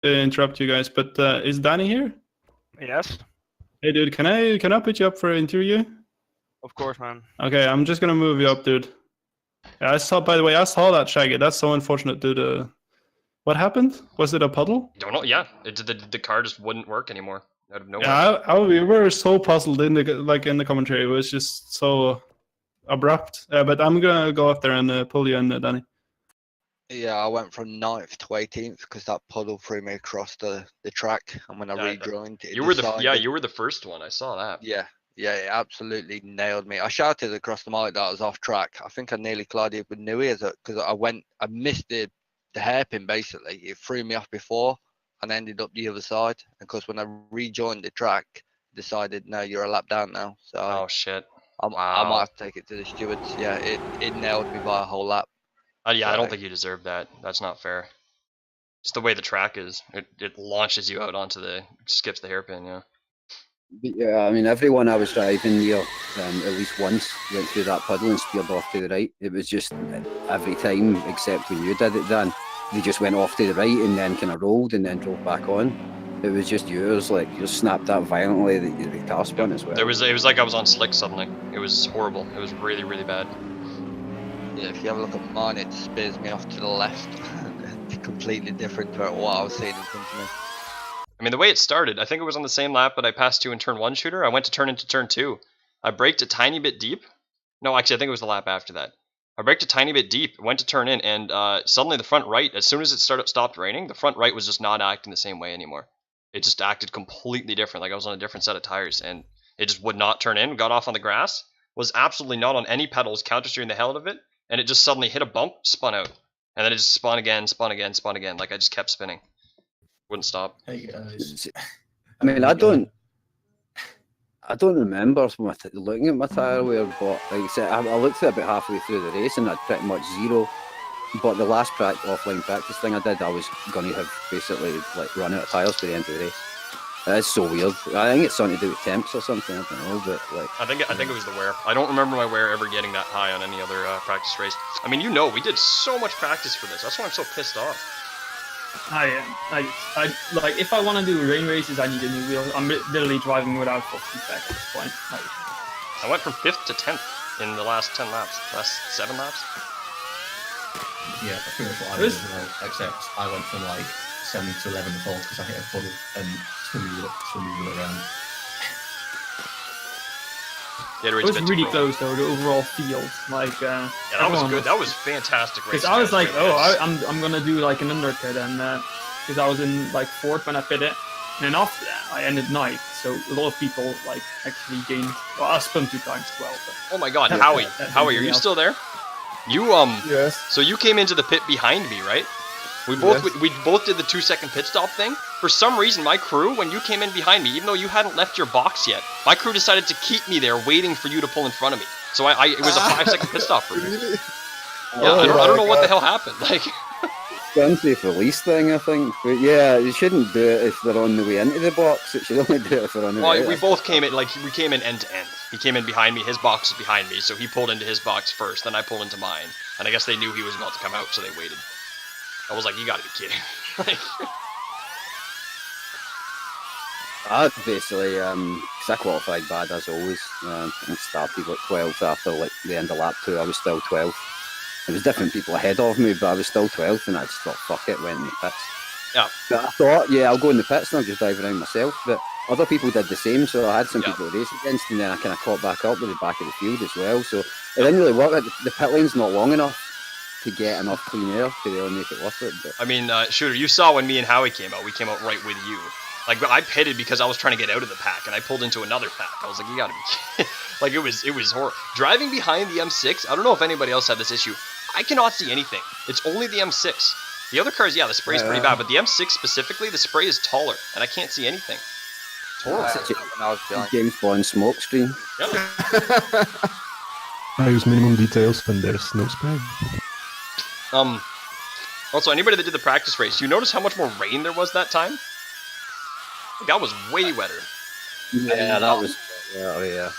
interrupt you guys, but is Danny here? Yes. Hey, dude, can I put you up for an interview? Of course, man. Okay, I'm just gonna move you up, dude. Yeah, I saw. By the way, I saw that Shaggy. That's so unfortunate, dude. What happened? Was it a puddle? Don't know. Yeah, the car just wouldn't work anymore out of nowhere. Yeah, we were so puzzled in the commentary. It was just so abrupt. But I'm gonna go up there and pull you in, Danny. Yeah, I went from 9th to 18th because that puddle threw me across the track, and when I rejoined, you were the first one. I saw that. Yeah, it absolutely nailed me. I shouted across the mic that I was off track. I think I nearly collided with Nui because I missed the hairpin basically. It threw me off before and ended up the other side. And of course, when I rejoined the track, decided no, you're a lap down now. So oh shit! I might have to take it to the stewards. Yeah, it nailed me by a whole lap. Yeah, so I don't think you deserve that. That's not fair. Just the way the track is, it launches you out onto skips the hairpin. Yeah. But yeah, I mean, everyone I was driving near at least once went through that puddle and steered off to the right. It was just every time, except when you did it, Dan, they just went off to the right and then kind of rolled and then drove back on. It was just yours, like you snapped that violently that the car spun as well. It was like I was on slick suddenly. It was horrible. It was really, really bad. Yeah, if you have a look at mine, it spears me off to the left. Completely different to what I was seeing in front of me. I mean, the way it started, I think it was on the same lap, but I passed 2 in turn 1 shooter. I went to turn into turn 2. I braked a tiny bit deep. No, actually, I think it was the lap after that. I braked a tiny bit deep, went to turn in, and suddenly the front right, as soon as it stopped raining, the front right was just not acting the same way anymore. It just acted completely different, like I was on a different set of tires, and it just would not turn in, got off on the grass, was absolutely not on any pedals, counter-steering the hell out of it, and it just suddenly hit a bump, spun out. And then it just spun again, like I just kept spinning. Wouldn't stop. Hey guys. I mean, I don't remember looking at my tyre wear, but like I said, I looked at it about halfway through the race and I had pretty much zero. But the last offline practice thing I did, I was going to have basically like run out of tyres by the end of the race. That's so weird. I think it's something to do with temps or something. I don't know, but like. I think it was the wear. I don't remember my wear ever getting that high on any other practice race. I mean, we did so much practice for this. That's why I'm so pissed off. I like if I want to do rain races, I need a new wheel. I'm literally driving without full feedback at this point. I went from 5th to 10th in the last 10 laps. Last 7 laps. Yeah, that's pretty much what I did as well. Except I went from like 7th to 11th fall because I hit a puddle and spun me around. Yeah, it was really close though, the overall field. Like, yeah, that was good. That was fantastic race. Because I was like, I'm gonna do like an undercut, and because I was in like 4th when I fit it, and then after that I ended 9th. So a lot of people like actually gained. Well, I spun 2 times 12. But oh my God, Howie, are you still there? You Yes. So you came into the pit behind me, right? We both did the 2-second pit stop thing. For some reason, my crew, when you came in behind me, even though you hadn't left your box yet, my crew decided to keep me there waiting for you to pull in front of me. So it was a 5-second pit stop for me. Really? Yeah, I don't know what the hell happened. Like, Unsafe release thing, I think. But yeah, you shouldn't do it if they're on the way into the box. It should only do it if they're on the way out. We both came in, like, we came in end to end. He came in behind me, his box was behind me, so he pulled into his box first, then I pulled into mine. And I guess they knew he was about to come out, so they waited. I was like, you gotta be kidding. I basically, because I qualified bad as always, and started like 12th after like the end of lap 2. I was still 12th. There was different people ahead of me, but I was still 12th, and I just thought, fuck it, went in the pits. Yeah. But I thought, yeah, I'll go in the pits and I'll just drive around myself. But other people did the same, so I had some people to race against, and then I kind of caught back up with the back of the field as well. So it didn't really work. The pit lane's not long enough to get enough clean air to really make it worth it. But I mean, Shooter, you saw when me and Howie came out, we came out right with you. Like, I pitted because I was trying to get out of the pack, and I pulled into another pack. I was like, you gotta be kidding. Like, it was horrible. Driving behind the M6, I don't know if anybody else had this issue. I cannot see anything. It's only the M6. The other cars, yeah, the spray's pretty bad, but the M6 specifically, the spray is taller, and I can't see anything. It's horrible. James Bond smoke screen. Yep. I use minimum details when there's no spray. Also, anybody that did the practice race, you notice how much more rain there was that time? That was way wetter. Yeah, that was. Yeah.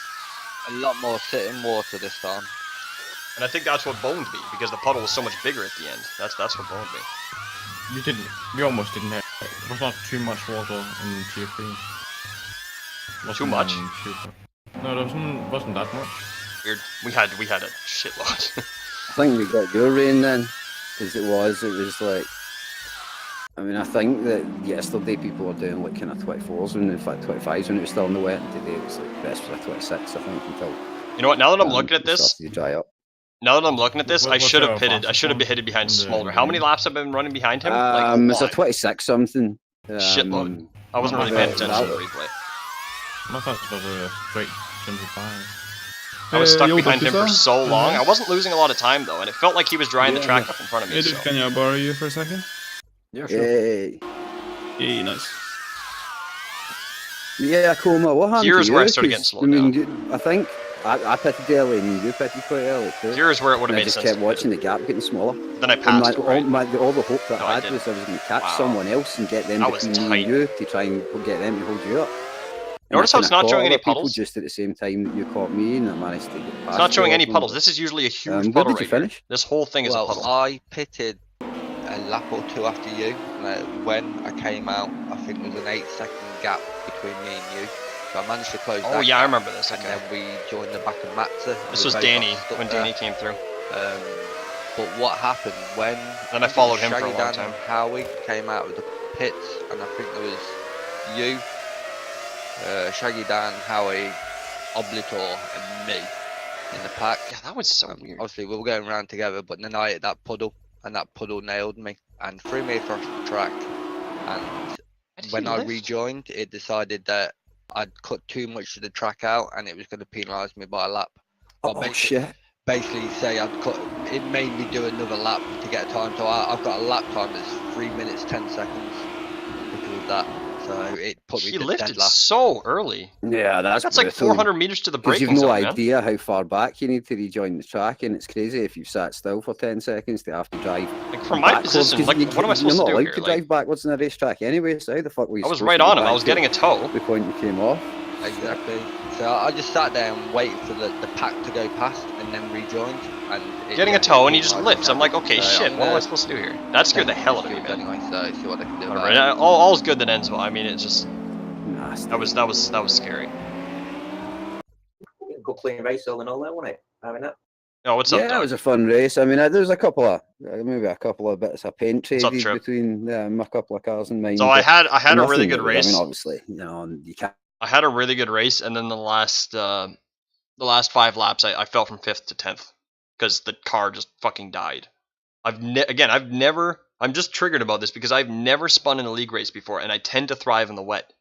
A lot more sitting water this time. And I think that's what boned me, because the puddle was so much bigger at the end. That's what boned me. You almost didn't hit. There was not too much water in tier 3. Too much? No, there wasn't that much. Weird. We had a shitload. I think we got your rain then, because it was like, I mean, I think that yesterday people were doing like kind of 24s, and in fact 25s when it was still in the wet, and today it was like best for 26, I think, until You know what? Now that I'm looking at it this, started to dry up. now that I'm looking at this, I What's should have your pitted. I should have been fastest hit behind on the Smolder. How many game? laps have I been running behind him? Like a It's a lot. 26 something. Shitload. I wasn't really paying attention to the replay. My fastest was a straight 25. I was stuck Yo, behind him for Bakusa? so long. Mhm. I wasn't losing a lot of time though, and it felt like he was drying the track up in front of me. Hey, So. dude, can I borrow you for a second? Yeah, Yay. Yeah, nice. Yeah, Coma, what happened Here's to where you? I started getting 'Cause, slowed I mean, down. I think I pitted early and you pitted quite early too. Here's where it would And have I made just sense. kept to watching pit. the gap getting smaller. Then I And passed it, right? all the hope that No, I I had didn't. was I was going to catch Wow. someone else and get them That was between me tight. and you to try and get them to hold you up. And Notice I how it's kinda not caught showing any other people puddles? just at the same time that you caught me, and I managed to get past. It's not showing you any all puddles. of This is usually a huge them. Where puddle did you right here. finish? This whole thing is a Well, puddle. I pitted a lap or two after you. When I came out, I think there was an 8-second gap between me and you. So I managed to close Oh that yeah, I gap, remember this. and Okay. then we joined the back of Matza. This was Danny when Danny came through. But what happened when Then I followed him for a Shaggy long Dan time. and Howie came out of the pits, and I think there was you, Shaggy Dan, Howie, Oblitor, and me in the pack. Yeah, that was so weird. Obviously, we were going around together, but then I hit that puddle, and that puddle nailed me and threw me across the track. And Did when he I lift? rejoined, it decided that I'd cut too much of the track out, and it was going to penalise me by a lap. Well, Oh shit! basically say I'd cut. It made me do another lap to get a time. So I've got a lap time that's 3 minutes 10 seconds because of that. So it put me He to lifted dead last. so early. Yeah, that's Like brutal. 400 meters to the Because braking you've no zone, man. idea how far back you need to rejoin the track, and it's crazy if you've sat still for 10 seconds to have to drive. Like from my backwards, position, 'cause like you, what am I supposed you're to not do allowed here? to Like drive backwards in a racetrack anyway, so how the fuck were you I was supposed right to go on him. I back was to getting a tow. the point you came off? Exactly. So I just sat there and waited for the pack to go past and then rejoined. And Getting a tow and he just lifts. I'm like, okay, shit. What am I supposed to do here? That scared the hell out of me, man. Anyway, so see what I can do All about right, it. all's good that ends well. I mean, it's just Nasty. that was scary. Good clean race all in all there, wasn't it? Having that. Oh, what's Yeah, up, it dog? was a fun race. I mean, there was a couple of maybe a couple of bits of paint What's up, traded Trip? between a couple of cars and mine. So I but had a really nothing good really- race. I mean, obviously, you know, you can't. I had a really good race, and then the last 5 laps, I fell from 5th to 10th because the car just fucking died. I'm just triggered about this because I've never spun in a league race before, and I tend to thrive in the wet.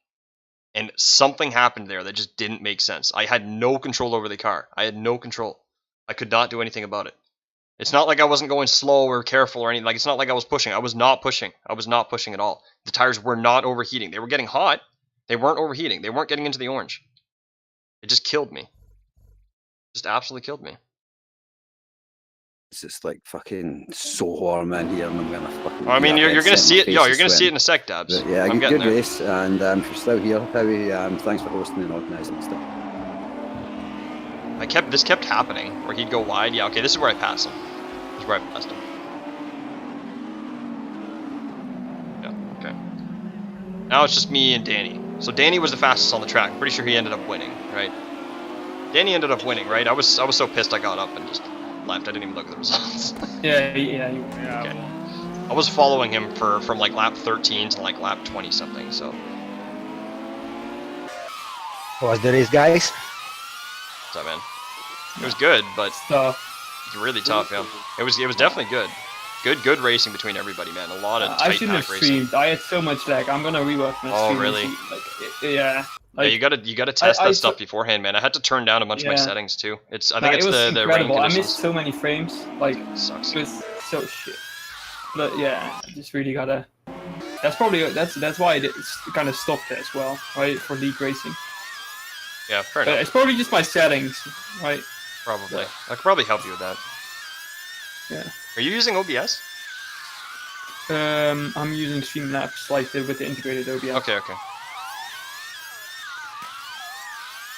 And something happened there that just didn't make sense. I had no control over the car. I had no control. I could not do anything about it. It's not like I wasn't going slow or careful or anything. Like, it's not like I was pushing. I was not pushing. I was not pushing at all. The tires were not overheating. They were getting hot. They weren't overheating. They weren't getting into the orange. It just killed me. Just absolutely killed me. It's just like fucking so warm in here, and I'm gonna fucking. Well, I mean, my you're gonna headset, see my it. face Yo, is you're gonna see it sweating. in a sec, Dabs. But yeah, I'm good, getting good there. race, and if you're still here, Howie, thanks for hosting and organising and stuff. This kept happening where he'd go wide. Yeah, okay, this is where I passed him. This is where I passed him. Yeah, okay. Now it's just me and Danny. So Danny was the fastest on the track. I'm pretty sure he ended up winning, right? Danny ended up winning, right? I was so pissed I got up and just left. I didn't even look at the results. Yeah. Okay. I was following him from like lap 13 to like lap 20 something. So What was the race, guys? what's up, man? It was good, but So it's really tough. Yeah, it was definitely good. Good racing between everybody, man. A lot of I tight shouldn't have pack racing. streamed. I had so much lag. I'm gonna rework my Oh, stream. and really? see, like, yeah. Yeah, Like, you gotta test I that stuff took- beforehand, man. I had to turn down a bunch of my Yeah. settings too. I nah, think it's it was the rain incredible. I conditions. missed so many frames. Like, It sucks. it was so shit. But yeah, I just really gotta. That's why it's kind of stopped as well, right? For league racing. Yeah, fair But enough. it's probably just my settings, right? Probably. I could probably help you with that. Yeah. Are you using OBS? I'm using Streamlabs like with the integrated OBS. Okay.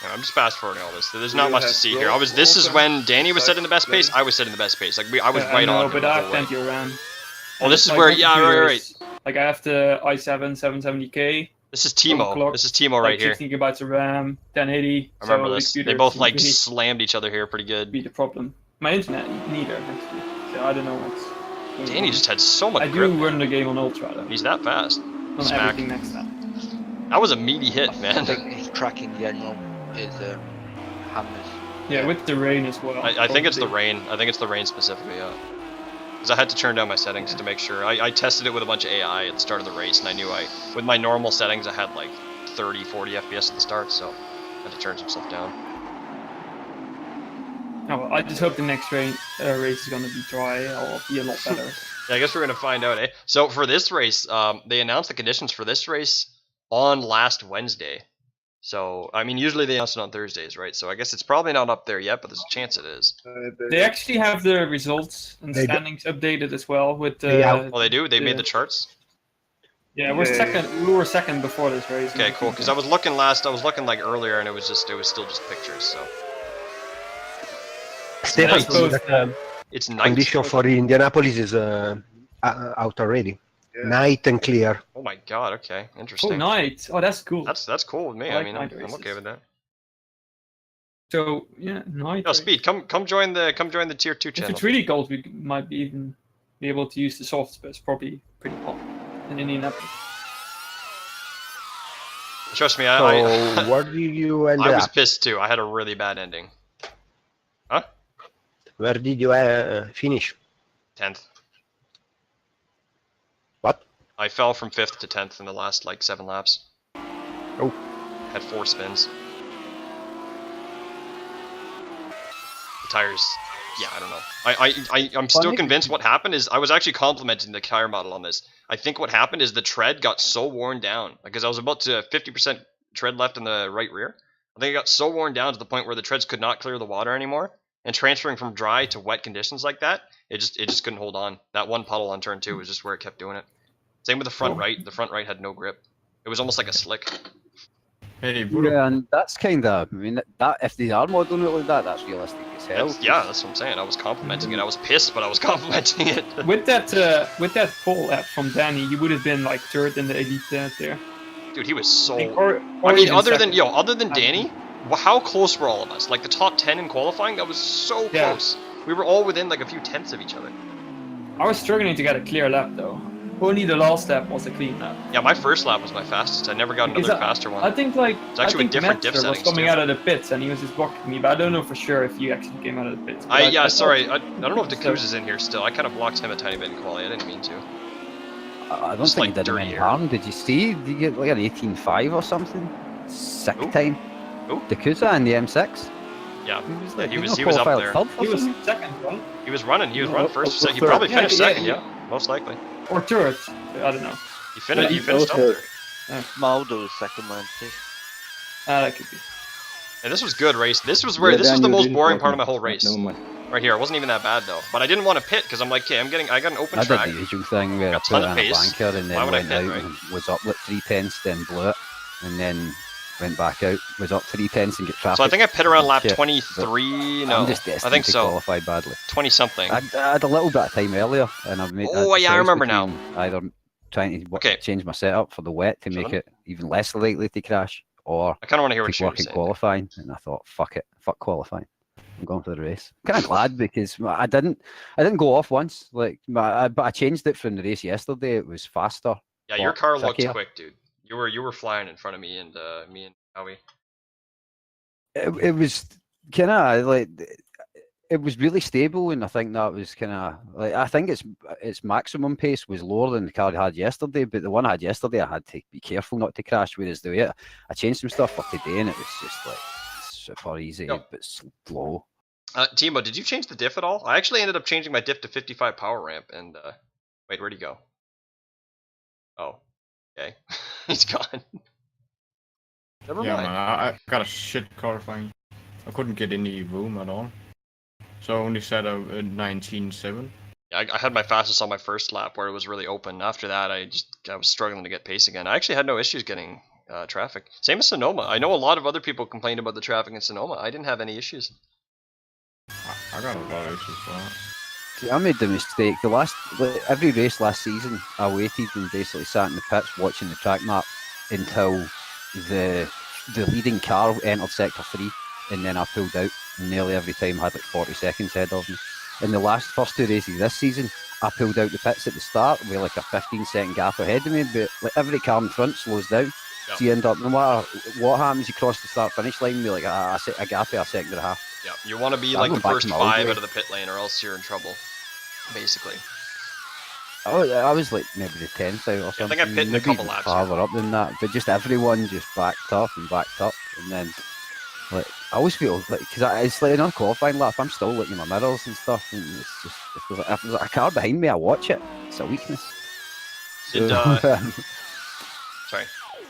Yeah, I'm just fast forwarding all this. There's not much to see here. This is when Danny was setting the best pace. I was setting the best pace. Like I was right I know, on him but the I whole have way. plenty around. Oh, this is Like, where my yeah, computer right. is- Like I have the i7 770K. This is Timo. Overclocked, This is Timo right like here. 16 gigabytes of RAM, 1080. I remember so this. the They computer both seems like to slammed each other here pretty good. be the problem. My internet neither actually. So I don't know what's. going Danny on. just had so much I grip. do run the game on ultra though. He's that fast. On Smack. everything next to that. That was a meaty hit, I man. think his track in general is hammers. Yeah, with the rain as well. I think it's the probably. rain. I think it's the rain specifically, yeah. Because I had to turn down my settings to make sure. I tested it with a bunch of AI at the start of the race, and I knew with my normal settings, I had like 30, 40 FPS at the start, so I had to turn some stuff down. Oh, well, I just hope the next race is going to be dry. I'll be a lot better. Yeah, I guess we're gonna find out, eh? So for this race, they announced the conditions for this race on last Wednesday. So I mean, usually they announce it on Thursdays, right? So I guess it's probably not up there yet, but there's a chance it is. They actually have the results and They do- standings updated as well with the. Yeah. Oh, they do. They made the charts. Yeah, we're second. We were second before this race. Okay, cool. Because I was looking like earlier, and it was still just pictures. So Stefan nice. told me that it's night. condition for Indianapolis is out already. Night and clear. Oh my god. Okay, interesting. Oh, night. Oh, that's cool. That's cool with me. I I like mean, night I'm races. okay with that. So yeah, night. No, Speed, come join the tier 2 If channel. it's really cold, we might even be able to use the softs, but it's probably pretty hot in Indianapolis. Trust me, So I where did you end I was up? pissed too. I had a really bad ending. Huh? Where did you finish? 10th. What? I fell from 5th to 10th in the last like 7 laps. Oh. Had 4 spins. The tires. Yeah, I don't know. I'm still convinced what happened is I was actually complimenting the tire model on this. I think what happened is the tread got so worn down because I was about to 50% tread left in the right rear. I think it got so worn down to the point where the treads could not clear the water anymore. And transferring from dry to wet conditions like that, it just couldn't hold on. That one puddle on turn 2 was just where it kept doing it. Same with the front right. The front right had no grip. It was almost like a slick. Hey, Budo. Yeah, and that's kind of, I mean, that if they are modeling it like that, that's realistic as hell. Yeah, that's what I'm saying. I was complimenting it. I was pissed, but I was complimenting it. With that pole lap from Danny, you would have been like third in the elite there. Dude, he was so. Or I mean, even other second. than Danny, how close were all of us? Like the top 10 in qualifying, that was so Yeah. close. We were all within like a few tenths of each other. I was struggling to get a clear lap though. Only the last lap was a clean lap. Yeah, my first lap was my fastest. I never got Because another faster one. I think like It's actually with different Metzer diff was settings, coming too. out of the pits and he was just blocking me, but I don't know for sure if he actually came out of the pits. But Yeah, I sorry. thought- I don't know if the Kuz is in here still. I kind of blocked him a tiny bit in quality. I didn't mean to. I don't Just think like he did him dirty any air. harm. Did you see? Did you get like an 18.5 or something? Sick Who? time. Who? Dakusa in the M6. Yeah, He was, Yeah, he did was- not he was up qualify there. third or He was something? second, right? he was running. He was No, running first. up He third. probably Yeah, finished yeah, second. yeah. Yeah, most likely. Or third. I don't know. He finished. Yeah, He finished up there. Maldo was second man too. That could be. And this was good race. This was where Yeah, this was Dan, the you most did boring fuck part of me. my whole race. Never mind. Right here, it wasn't even that bad though. But I didn't want to pit because I'm like, okay, I got an open I track. did the usual thing where I Got put ton it of in a pace. banker and Why then would I went pit, out right? and was up like 3 tenths, then blew it, and then went back out, was up 3 tenths and get traffic. So I think I pit around lap Shit. 23. No, I'm just I destined think to so. qualify badly. 20 something. I had a little bit of time earlier, and I've made. Oh, had the yeah, I choice remember now. between either trying to Okay. change my setup for the wet to Sure. make it even less likely to crash, or I kind of want to hear what take you're work in saying. qualifying. And I thought, fuck it, fuck qualifying. I'm going for the race. Kind of glad because I didn't go off once. Like, but I changed it from the race yesterday. It was faster. Yeah, your but car looked trickier. quick, dude. You were flying in front of me and Howie. It was kind of like it was really stable, and I think that was kind of like I think its maximum pace was lower than the car I had yesterday. But the one I had yesterday, I had to be careful not to crash. Whereas the way I changed some stuff for today, and it was just like super easy Yep. but slow. Timo, did you change the diff at all? I actually ended up changing my diff to 55 power ramp and wait, where'd he go? Oh, okay. He's gone. Never Yeah, mind. man, I got a shit qualifying. I couldn't get any room at all. So I only set a 19.7. Yeah, I had my fastest on my first lap where it was really open. After that, I was struggling to get pace again. I actually had no issues getting traffic. Same as Sonoma. I know a lot of other people complained about the traffic in Sonoma. I didn't have any issues. I got a lot of issues for that. See, I made the mistake. Every race last season, I waited and basically sat in the pits watching the track map until the leading car entered sector 3, and then I pulled out. Nearly every time I had like 40 seconds ahead of me. In the first 2 races this season, I pulled out the pits at the start with like a 15-second gap ahead of me, but like every car in front slows down. Yeah. So you end up, no matter what happens, you cross the start-finish line with like a gap of a second and a half. Yeah, you want to be So like I'm the going back first to my old 5 way. out of the pit lane, or else you're in trouble. Basically. I was like maybe the 10th out or something. I think I pit in a maybe couple even laps farther up than that, but just everyone just backed up, and then like I always feel like because it's like another qualifying lap, I'm still looking at my mirrors and stuff, and it's just if there's a car behind me, I watch it. It's a weakness. Did, So, Sorry,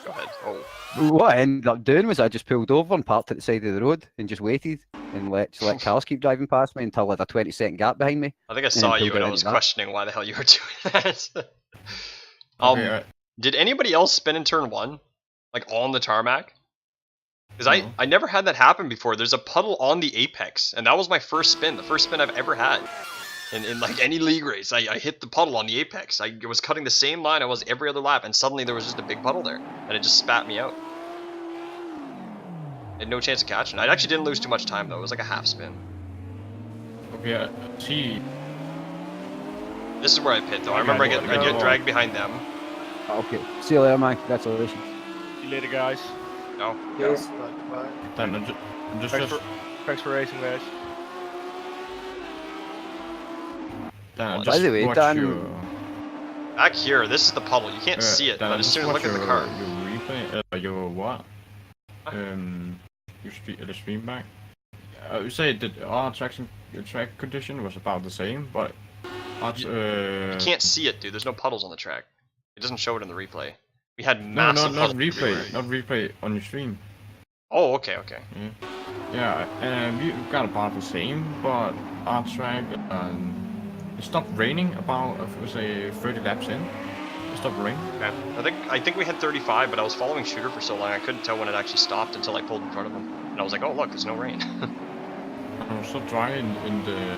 go ahead. Oh. what I ended up doing was I just pulled over and parked at the side of the road and just waited and let cars keep driving past me until I had a 20-second gap behind me. I think I saw you and I was questioning why the hell you were doing that. Did anybody else spin in turn 1? Like on the tarmac? Because I never had that happen before. There's a puddle on the apex, and that was my first spin, the first spin I've ever had. In like any league race, I hit the puddle on the apex. I was cutting the same line I was every other lap, and suddenly there was just a big puddle there, and it just spat me out. I had no chance of catching it. I actually didn't lose too much time though. It was like a half spin. Okay, see. This is where I pit though. I remember I get dragged behind them. Okay, see you later, man. Congratulations. See you later, guys. No. Yes. Bye. Then Thanks for racing, guys. Dan, By the way, watch Dan, your, Back here, this is the puddle. You can't see it, Dan, but as soon as watch look at the car. Your replay, your what? The stream back. You say that our track condition was about the same, but you can't see it, dude. There's no puddles on the track. It doesn't show it in the replay. We had not massive puddles replay, everywhere. not replay on your stream. Oh, okay. Yeah, we got about the same, but our track it stopped raining about say 30 laps in. It stopped raining. Okay. I think we had 35, but I was following Shooter for so long I couldn't tell when it actually stopped until I pulled in front of him, and I was like, oh look, there's no rain. I was so dry in the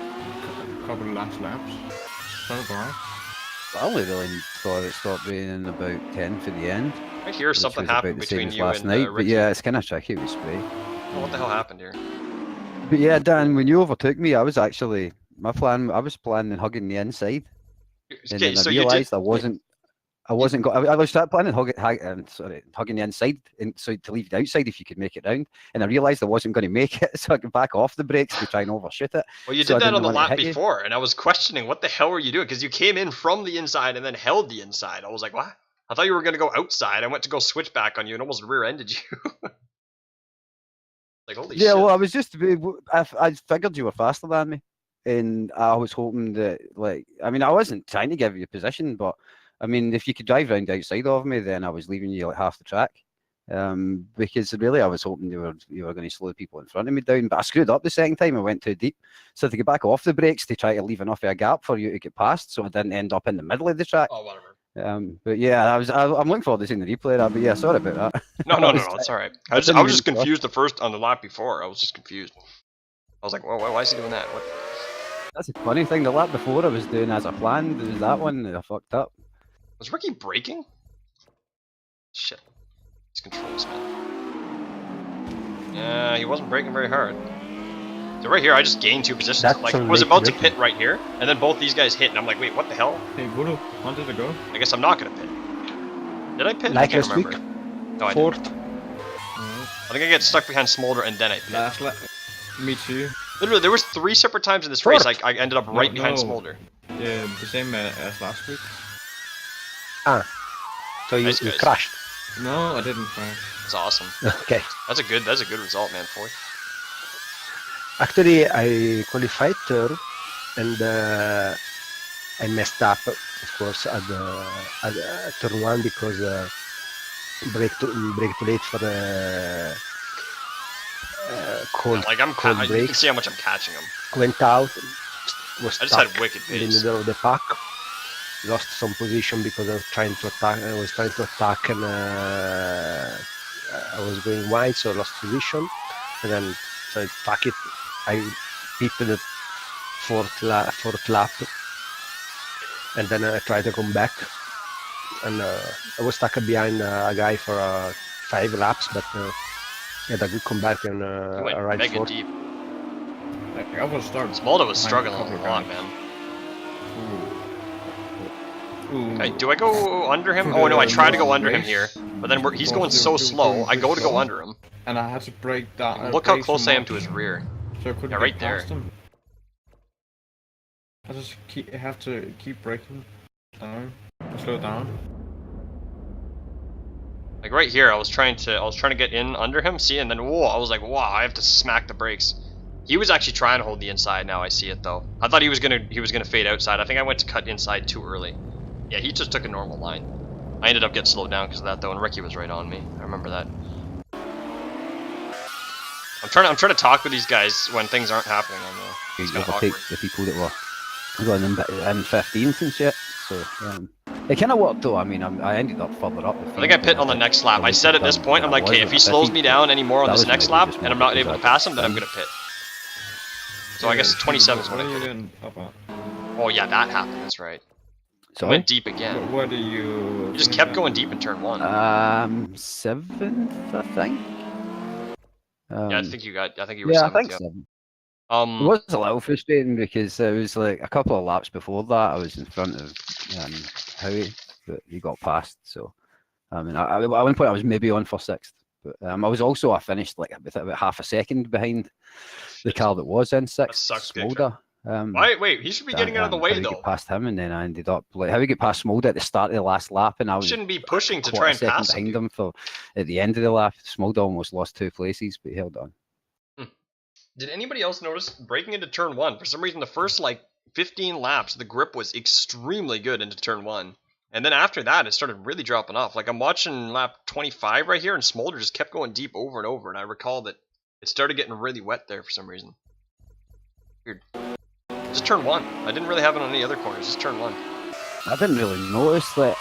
couple of last laps. So dry. I only really thought it stopped raining about 10 for the end. Right here, something was about happened the same between as you last and night, Ricky. but yeah, it's kind of tricky with spray. Oh, what the hell happened here? But yeah, Dan, when you overtook me, I was planning hugging the inside, and Okay, then so I you realised did. I wasn't going. I was planning hugging the inside, and so to leave the outside if you could make it round. And I realised I wasn't going to make it, so I could back off the brakes to try and overshoot it. Well, you So I did that didn't on the want to lap hit you. before, and I was questioning what the hell were you doing because you came in from the inside and then held the inside. I was like, what? I thought you were going to go outside. I went to go switch back on you and almost rear-ended you. Like, holy shit. Yeah, well, I was just I figured you were faster than me, and I was hoping that I wasn't trying to give you a position, but I mean, if you could drive round outside of me, then I was leaving you like half the track. Because really I was hoping you were going to slow the people in front of me down, but I screwed up the second time. I went too deep, so to get back off the brakes to try to leave enough of a gap for you to get past, so I didn't end up in the middle of the track. Oh, whatever. But yeah, I'm looking forward to seeing the replay of that. But yeah, sorry about that. No, it's all right. I was just confused on the lap before. I was just confused. I was like, well, why is he doing that? What? That's a funny thing. The lap before I was doing as I planned. It was that one that I fucked up. Was Ricky braking? Shit. These controls, man. Yeah, he wasn't braking very hard. So right here, I just gained 2 positions. That's like, a I was late about to braking. pit right here, and then both these guys hit, and I'm like, wait, what the hell? Hey, Guru, wanted to go? I guess I'm not gonna pit. Did I pit? I Like can't last week? remember. No, I Fourth. didn't. I think I get stuck behind Smolder, and then I pit. Last lap. Me too. Literally, there was 3 separate times in this race I ended up right behind no. Smolder. Yeah, the same as last week. So you, Nice you guys. crashed. No, I didn't crash. That's awesome. Okay. That's a good result, man. 4th. Actually, I qualified third, and I messed up, of course, at turn 1 because brake too late for the cold. Like you can brakes. see how much I'm catching them. Went out, was I just stuck had wicked in the pace. middle of the pack. Lost some position because I was trying to attack. And I was going wide, so I lost position. And then so fuck it. I pitted fourth lap, and then I tried to come back, and I was stuck behind a guy for 5 laps, but yeah, I could come back and Went ride mega fourth. deep. Like, I was starting. Smolder was struggling a couple lot, guys. man. Ooh. Okay, do I go under him? Oh no, I try to go under him here, but then he's going so slow. I go to go under him. And I had to break that. Look how close I am to his rear. So I couldn't Yeah, get right there. past him. I just have to keep breaking down, slow down. Like right here, I was trying to get in under him, see, and then whoa, I was like, wow, I have to smack the brakes. He was actually trying to hold the inside. Now I see it though. I thought he was gonna fade outside. I think I went to cut inside too early. Yeah, he just took a normal line. I ended up getting slowed down because of that though, and Ricky was right on me. I remember that. I'm trying to talk with these guys when things aren't happening. I know. It's You kind of overtake awkward. the people that were going in 15th and shit. So it kind of worked though. I mean, I ended up further up. I think I pit on the next lap. I said at this point, I'm like, okay, if he slows me down anymore on this next lap and I'm not able to pass him, then I'm gonna pit. So I guess 27 is what I did. Oh yeah, that happened. That's right. So Went deep again. What do you? You just kept going deep in turn 1. 7th, I think. Yeah, I think you were 7th. Yeah, I think Yeah. 7th. It was a little frustrating because it was like a couple of laps before that I was in front of Howie, but he got past. So I mean, at one point I was maybe on for 6th, but I finished like about half a second behind the car that was in 6th. That sucks, Smolder. Wait, he should be getting out of the way Howie though. got past him, and then I ended up like Howie got past Smolder at the start of the last lap, and I was Shouldn't be pushing to quarter try and second pass behind him. him for at the end of the lap. Smolder almost lost 2 places, but he held on. Did anybody else notice breaking into turn 1? For some reason, the first like 15 laps, the grip was extremely good into turn 1. And then after that, it started really dropping off. Like I'm watching lap 25 right here, and Smolder just kept going deep over and over. And I recall that it started getting really wet there for some reason. Weird. Just turn 1. I didn't really have it on any other corners. Just turn 1. I didn't really notice that.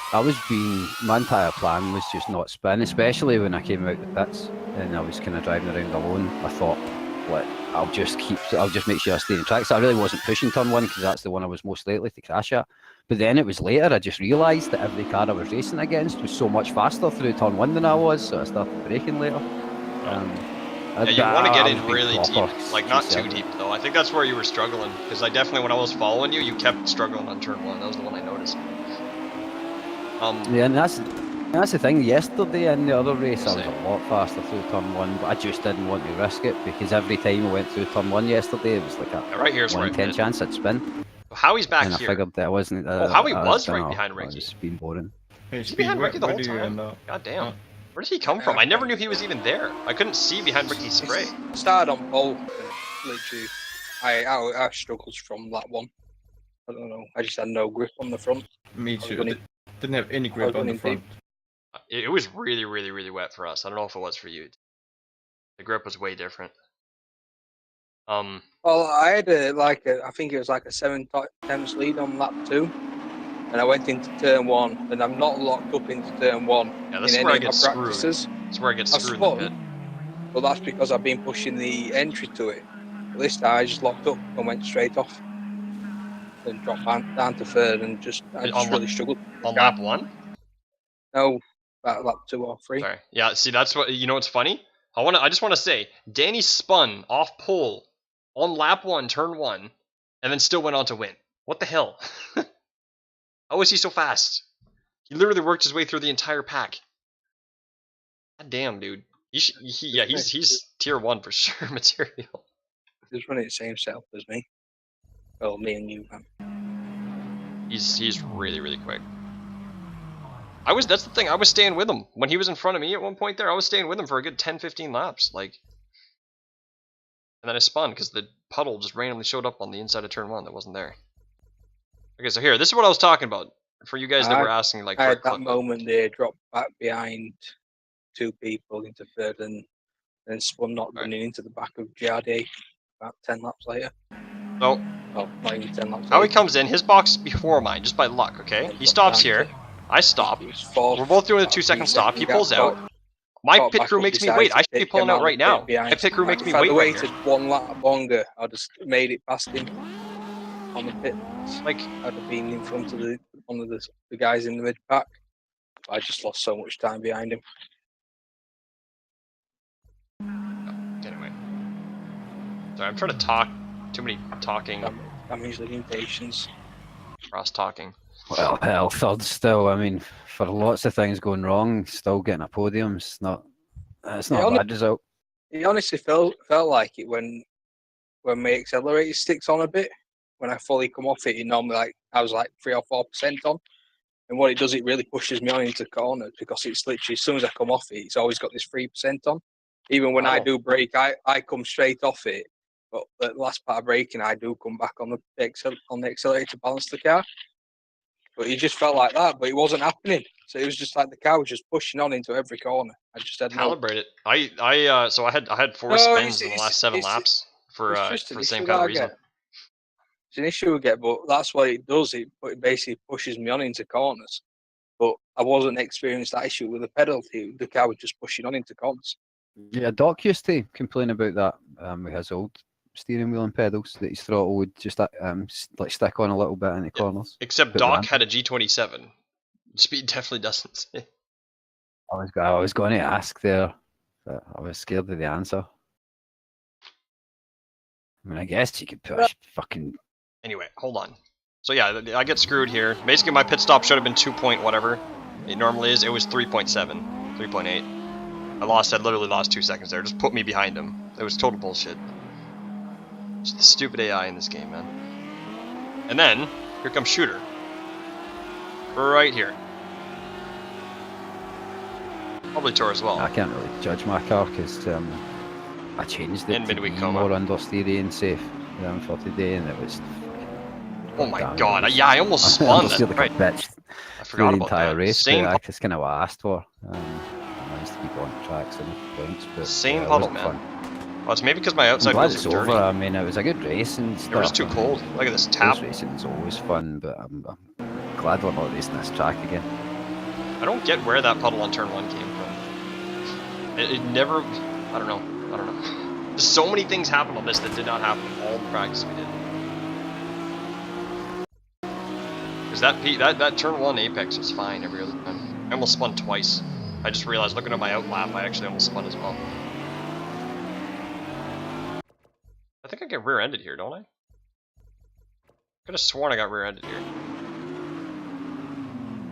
My entire plan was just not spin, especially when I came out the pits and I was kind of driving around alone. I thought, like, I'll just make sure I stay in track. So I really wasn't pushing turn 1 because that's the one I was most likely to crash at. But then it was later I just realised that every car I was racing against was so much faster through turn 1 than I was, so I started braking later. Yeah, you want to get in really deep, like not too deep though. I think that's where you were struggling, because I definitely, when I was following you, you kept struggling on turn 1. That was the one I noticed. Yeah, and that's the thing. Yesterday in the other race, I was a lot faster through turn 1, but I just didn't want to risk it because every time I went through turn 1 yesterday, it was like a right here's 1 in 10 chance I'd spin. Howie's back and here. I figured that I wasn't. Howie was right behind Ricky. It's been boring. Was he behind Ricky the whole time? God damn. Where did he come from? I never knew he was even there. I couldn't see behind Ricky's spray. Started on pole, literally. I struggled from that one. I don't know. I just had no grip on the front. Me too. Didn't have any grip on the front. It was really, really, really wet for us. I don't know if it was for you. The grip was way different. Well, I had I think it was like a 7/10 lead on lap 2. And I went into turn 1, and I'm not locked up into turn 1. Yeah, this is where I get screwed. This is where I get screwed in the pit. Well, that's because I've been pushing the entry to it. But this time I just locked up and went straight off. Then dropped down to 3rd and I just really struggled. On lap 1? No, about lap 2 or 3. Sorry. Yeah, see, that's what, you know what's funny? I just want to say, Danny spun off pole on lap 1, turn 1, and then still went on to win. What the hell? How is he so fast? He literally worked his way through the entire pack. God damn, dude. He's tier 1 for sure material. He's running the same setup as me. Well, me and you, man. He's really, really quick. That's the thing, I was staying with him. When he was in front of me at one point there, I was staying with him for a good 10-15 laps. Like, and then I spun because the puddle just randomly showed up on the inside of turn 1 that wasn't there. Okay, so here, this is what I was talking about. For you guys that were asking, like, I had that moment there, dropped back behind 2 people into 3rd, and then spun not running into the back of GRD about 10 laps later. So, not even 10 laps how later. he comes in, his box is before mine, just by luck, okay? He stops here, I stop. We're both doing a 2-second stop, he pulls out. My pit crew makes me wait, I should be pulling out right now. My pit crew makes me wait right here. If I'd waited 1 lap longer, I'd just made it past him. on the pit. Like, I'd have been in front of one of the guys in the mid pack. I just lost so much time behind him. anyway. Sorry, I'm trying to talk. Too many talking. I'm usually impatience. Cross talking. Well, hell, third still. I mean, for lots of things going wrong, still getting a podium's not. It's not a bad result. It honestly felt like it when my accelerator sticks on a bit. When I fully come off it, normally I was like 3 or 4% on, and what it does, it really pushes me on into corners because it's literally as soon as I come off it, it's always got this 3% on. Even when I do brake, I come straight off it, but the last part of braking, I do come back on the accelerator to balance the car. But it just felt like that, but it wasn't happening. So it was just like the car was just pushing on into every corner. I just had Calibrate it. So I had 4 spins in the last 7 laps for the same kind of reason. It's an issue again, but that's what it does. It basically pushes me on into corners. But I wasn't experiencing that issue with the pedal. The car was just pushing on into corners. Yeah, Doc used to complain about that with his old steering wheel and pedals, that his throttle would just like stick on a little bit in the corners. Except Doc had a G27. Speed definitely doesn't. I was going to ask there, but I was scared of the answer. I mean, I guess you could push fucking. Anyway, hold on. So yeah, I get screwed here. Basically, my pit stop should have been 2 point whatever it normally is. It was 3.7, 3.8. I literally lost 2 seconds there. Just put me behind him. It was total bullshit. Just the stupid AI in this game, man. And then, here comes Shooter. Right here. Probably Tor as well. I can't really judge my car because I changed it to be more understeering and safe for today, and it was. Oh my god! Yeah, I almost spun that. Like right. a bitch I forgot the about entire that. race. Same. That's kind of what I asked for. I managed to keep on tracks and points, but same puddle, man. Fun. Well, it's maybe because my outside wheels it's dirty. over. I mean, it was a good race and stuff. It was too cold. Look at this tap. Racing is always fun, but I'm glad we're not racing this track again. I don't get where that puddle on turn 1 came from. It never. I don't know. There's so many things happened on this that did not happen in all the practice we did. Because that turn 1 apex was fine every other time. I almost spun twice. I just realized looking at my outlap, I actually almost spun as well. I think I get rear-ended here, don't I? Could have sworn I got rear-ended here.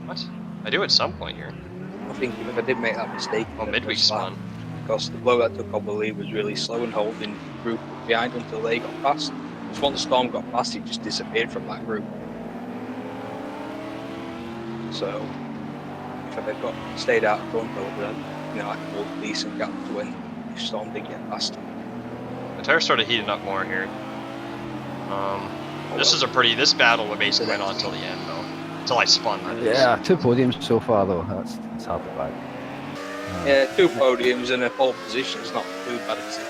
What? I do at some point here. I think if I did make that mistake, midweek spun. Because the blow that took off the lead was really slow and holding the group behind until they got past. Just once Storm got past, it just disappeared from that group. So if I had stayed out front, I would have, I could hold a decent gap to when Storm did get past. The tires started heating up more here. This battle basically went on till the end though. Until I spun. Yeah, 2 podiums so far though. That's hard to bag. Yeah, 2 podiums and a pole position is not too bad, is it?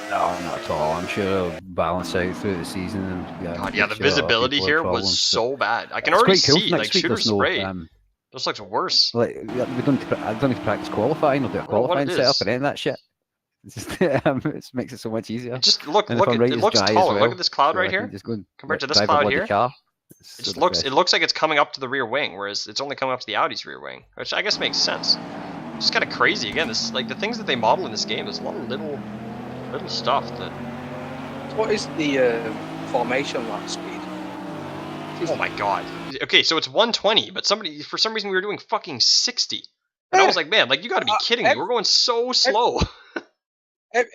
No, not at all. I'm sure it'll balance out through the season. And, the visibility here was so bad. I can already see like Shooter spray. This looks worse. Like I don't need to practice qualifying or do a qualifying setup or any of that shit. It just it makes it so much easier. Just look, it looks taller. Look at this cloud right here. Compared to this cloud here, it looks like it's coming up to the rear wing, whereas it's only coming up to the Audi's rear wing, which I guess makes sense. It's just kind of crazy. Again, this like the things that they model in this game. There's a lot of little stuff that. What is the formation lap speed? Oh my god. Okay, so it's 120, but for some reason we were doing fucking 60, and I was like, man, like you got to be kidding me. We're going so slow.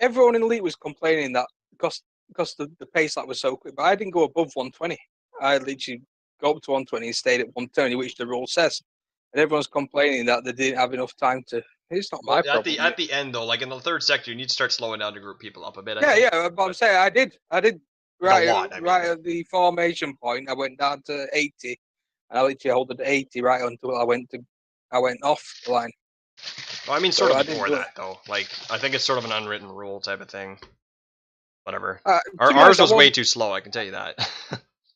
Everyone in the league was complaining that because the pace lap was so quick, but I didn't go above 120. I literally go up to 120 and stayed at 130, which the rule says. And everyone's complaining that they didn't have enough time to. It's not my problem. At the end though, like in the 3rd sector, you need to start slowing down to group people up a bit. Yeah, but I'm saying I did. Right at the formation point, I went down to 80, and I literally held it at 80 right until I went off the line. Well, I mean, sort of before that though. Like, I think it's sort of an unwritten rule type of thing. Whatever. Ours was way too slow. I can tell you that.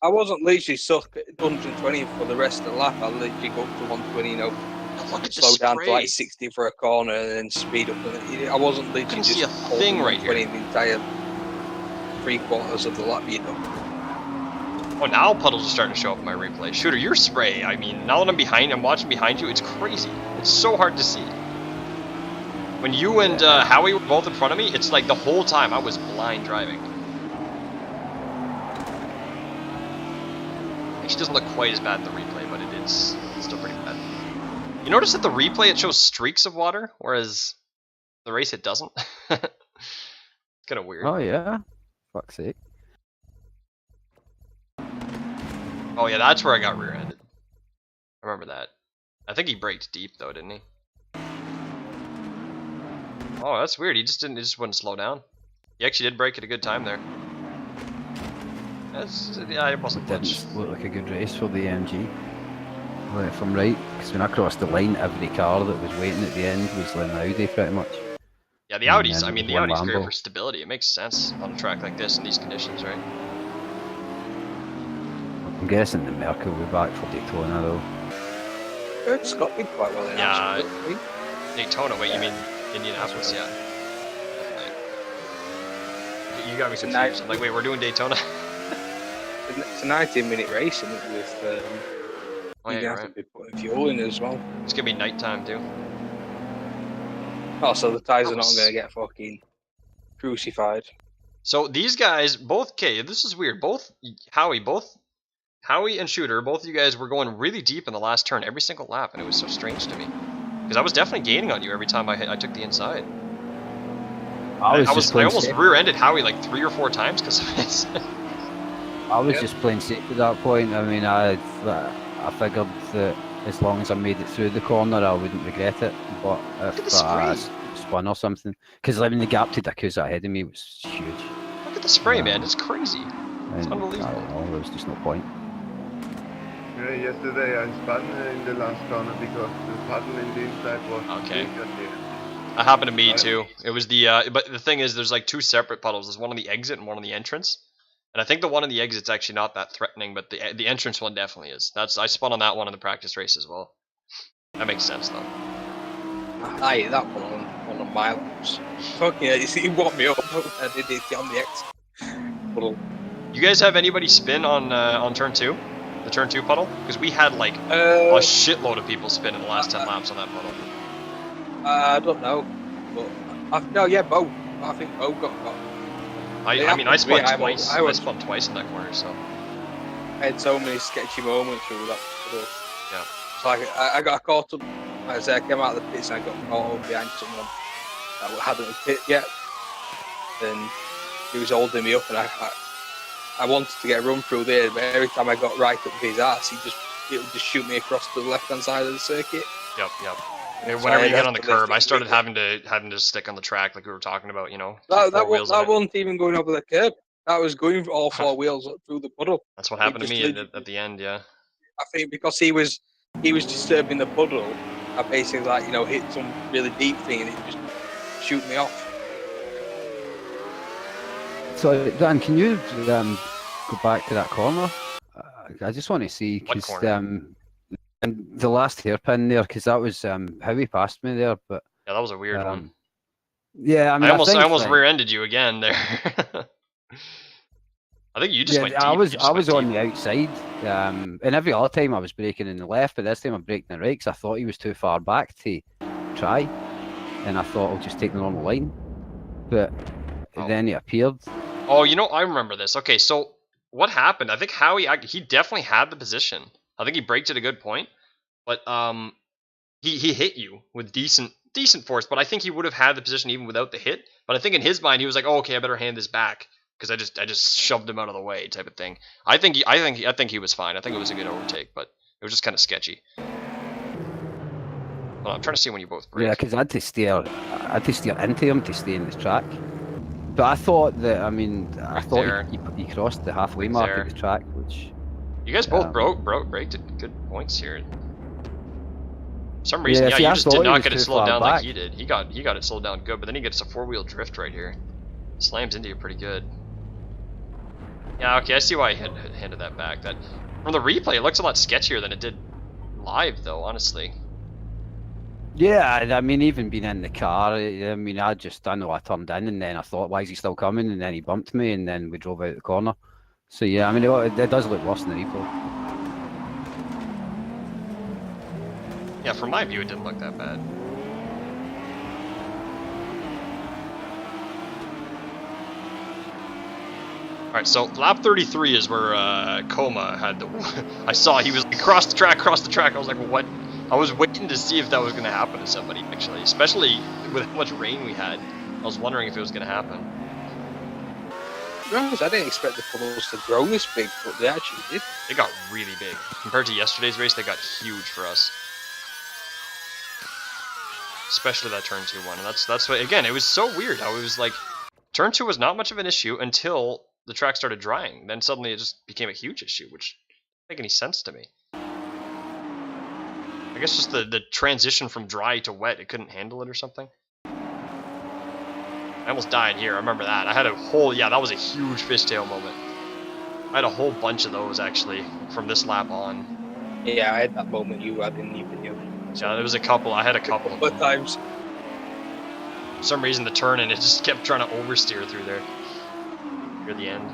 I wasn't literally stuck at 120 for the rest of the lap. I literally go up to 120, slow down to like 60 for a corner and then speed up. I wasn't literally just holding right here the entire 3/4 of the lap, Oh, now puddles are starting to show up in my replay. Shooter, your spray. I mean, now that I'm watching behind you, it's crazy. It's so hard to see. When you and Howie were both in front of me, it's like the whole time I was blind driving. Actually, doesn't look quite as bad in the replay, but it's still pretty bad. You notice that the replay, it shows streaks of water, whereas the race, it doesn't? It's kind of weird. Oh, yeah? Fuck's sake. Oh, yeah, that's where I got rear-ended. I remember that. I think he braked deep, though, didn't he? Oh, that's weird. He just wouldn't slow down. He actually did brake at a good time there. Yeah, it wasn't much. Didn't look like a good race for the AMG. Well, if I'm right, because when I crossed the line, every car that was waiting at the end was an Audi, pretty much. Yeah, the Audis. I And mean, the one Audi's great Lambo. for stability. It makes sense on a track like this in these conditions, right? I'm guessing the Merca will be back for Daytona, though. It's got me quite well in Yeah. actually. Daytona. Wait, you mean Indianapolis? Yeah. Definitely. You got me confused. I'm like, wait, we're doing Daytona? It's a 19-minute race, isn't it? With Oh, yeah, you you're have right. to be putting fuel in as well. It's gonna be nighttime too. Oh, so the tyres are not going to get fucking crucified. So these guys, both, okay, this is weird. Both Howie and Shooter, both of you guys were going really deep in the last turn every single lap, and it was so strange to me. Because I was definitely gaining on you every time I took the inside. I almost rear-ended Howie like 3 or 4 times because of this. I was just playing safe at that point. I mean, I figured that as long as I made it through the corner, I wouldn't regret it. But if I spun or something, because I mean, the gap to Dakusa ahead of me was huge. Look at the spray, man. It's crazy. It's And unbelievable. I don't know, there was just no point. Yeah, yesterday I spun in the last corner because the puddle in the inside was Okay. bigger there. That happened to me too. It was the but the thing is, there's like 2 separate puddles. There's one on the exit and one on the entrance. And I think the one on the exit's actually not that threatening, but the entrance one definitely is. I spun on that one in the practice race as well. That makes sense though. I hit that one of my laps. Fucking hell, he walked me up and did it on the exit. Puddle. You guys have anybody spin on turn 2? The turn 2 puddle? Because we had like a shitload of people spin in the last 10 laps on that puddle. I don't know, but no, yeah, Bo. I think Bo got. I mean, I spun twice. I spun twice in that corner, so. I had so many sketchy moments through that puddle. Yeah. So I got caught up. As I came out of the pits and I got caught up behind someone that hadn't pit yet. And he was holding me up, and I wanted to get a run through there, but every time I got right up his ass, it would just shoot me across to the left-hand side of the circuit. Yep. So Whenever you get on the curb, I started having to stick on the track like we were talking about, you know. That wasn't even going over the curb. That was going all 4 wheels through the puddle. That's what happened to me at the end, yeah. I think because he was disturbing the puddle, I basically hit some really deep thing and it just shoot me off. So Dan, can you go back to that corner? I just want to see because and the last hairpin there, because that was how he passed me there. But yeah, that was a weird one. Yeah, I mean, I almost rear-ended you again there. I think you just went deep. I was on the outside, and every other time I was braking in the left, but this time I'm braking in the right because I thought he was too far back to try, and I thought I'll just take the normal line, but then he appeared. Oh, I remember this. Okay, so what happened? I think Howie, he definitely had the position. I think he braked at a good point, but he hit you with decent force. But I think he would have had the position even without the hit. But I think in his mind he was like, "Oh, okay, I better hand this back because I just shoved him out of the way," type of thing. I think he was fine. I think it was a good overtake, but it was just kind of sketchy. Well, I'm trying to see when you both braked. Yeah, because I had to steer into him to stay in the track. But I thought that, I thought he crossed the halfway mark of the track, which. You guys both braked at good points here. For some reason, you just did not get it slowed down like he did. He got it slowed down good, but then he gets a 4-wheel drift right here. Slams into you pretty good. Yeah, okay, I see why he handed that back. That from the replay, it looks a lot sketchier than it did live, though. Honestly. Yeah, I mean, even being in the car, I know I turned in, and then I thought, why is he still coming? And then he bumped me, and then we drove out the corner. So yeah, I mean, it does look worse than the replay. Yeah, from my view, it didn't look that bad. Alright, so lap 33 is where Coma had the... I saw he was like, cross the track. I was like, what? I was waiting to see if that was going to happen to somebody, actually. Especially with how much rain we had. I was wondering if it was going to happen. To be honest, I didn't expect the puddles to grow this big, but they actually did. They got really big. Compared to yesterday's race, they got huge for us. Especially that turn 2 one. And that's what, again, it was so weird how it was like, turn 2 was not much of an issue until the track started drying. Then suddenly it just became a huge issue, which didn't make any sense to me. I guess just the transition from dry to wet, it couldn't handle it or something. I almost died here, I remember that. I had a whole, yeah, that was a huge fishtail moment. I had a whole bunch of those, actually, from this lap on. Yeah, I had that moment you had in the video. Yeah, there was a couple, I had a couple of them. Times. For some reason, the turn and it just kept trying to oversteer through there. Near the end.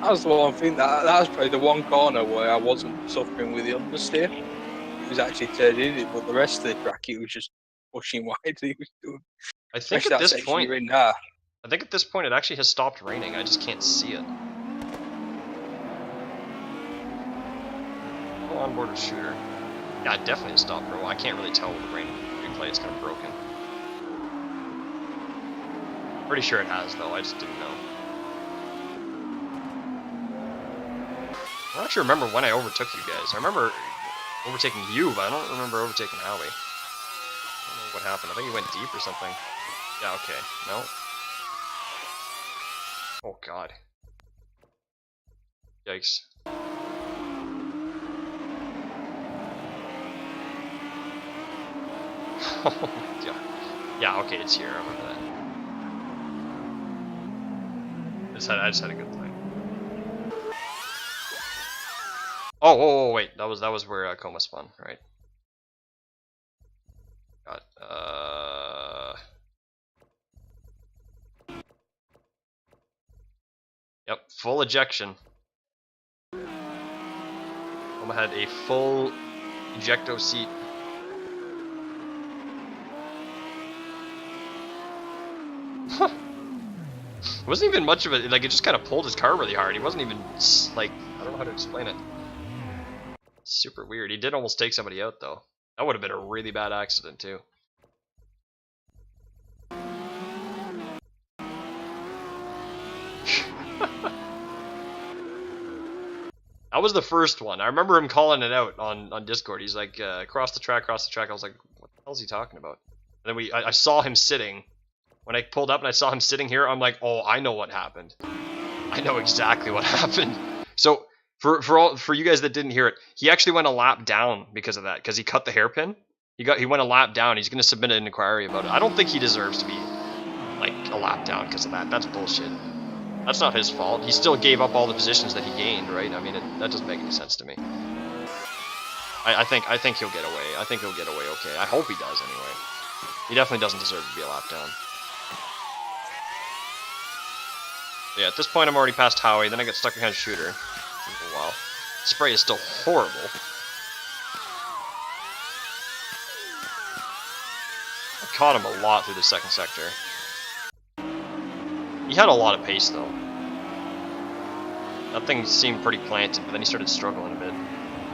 That was the one thing, that was probably the one corner where I wasn't suffering with the understeer. It was actually turning in, but the rest of the track, it was just pushing wide. It was doing. I think at this point, I think at this point it actually has stopped raining. I just can't see it. Oh, onboard shooter. Yeah, it definitely has stopped, bro. I can't really tell with the rain replay. It's kind of broken. Pretty sure it has, though. I just didn't know. I don't actually remember when I overtook you guys. I remember overtaking you, but I don't remember overtaking Howie. I don't know what happened. I think he went deep or something. Yeah, okay. No. Oh, God. Yikes. Yeah. Yeah, okay, it's here. I remember that. I just had a good time. Oh, wait. That was where Coma spun, right? God. Yep, full ejection. Coma had a full ejecto seat. Huh. It wasn't even much of it, like, it just kind of pulled his car really hard. He wasn't even, like, I don't know how to explain it. Super weird. He did almost take somebody out, though. That would have been a really bad accident, too. That was the first one. I remember him calling it out on Discord. He's like, cross the track. I was like, what the hell is he talking about? And then I saw him sitting. When I pulled up and I saw him sitting here, I'm like, oh, I know what happened. I know exactly what happened. So, for you guys that didn't hear it, he actually went a lap down because of that, because he cut the hairpin. He went a lap down. He's going to submit an inquiry about it. I don't think he deserves to be, like, a lap down because of that. That's bullshit. That's not his fault. He still gave up all the positions that he gained, right? I mean, that doesn't make any sense to me. I think he'll get away. I think he'll get away okay. I hope he does, anyway. He definitely doesn't deserve to be a lap down. Yeah, at this point I'm already past Howie, then I get stuck behind Shooter. For a while. Spray is still horrible. I caught him a lot through the second sector. He had a lot of pace, though. That thing seemed pretty planted, but then he started struggling a bit.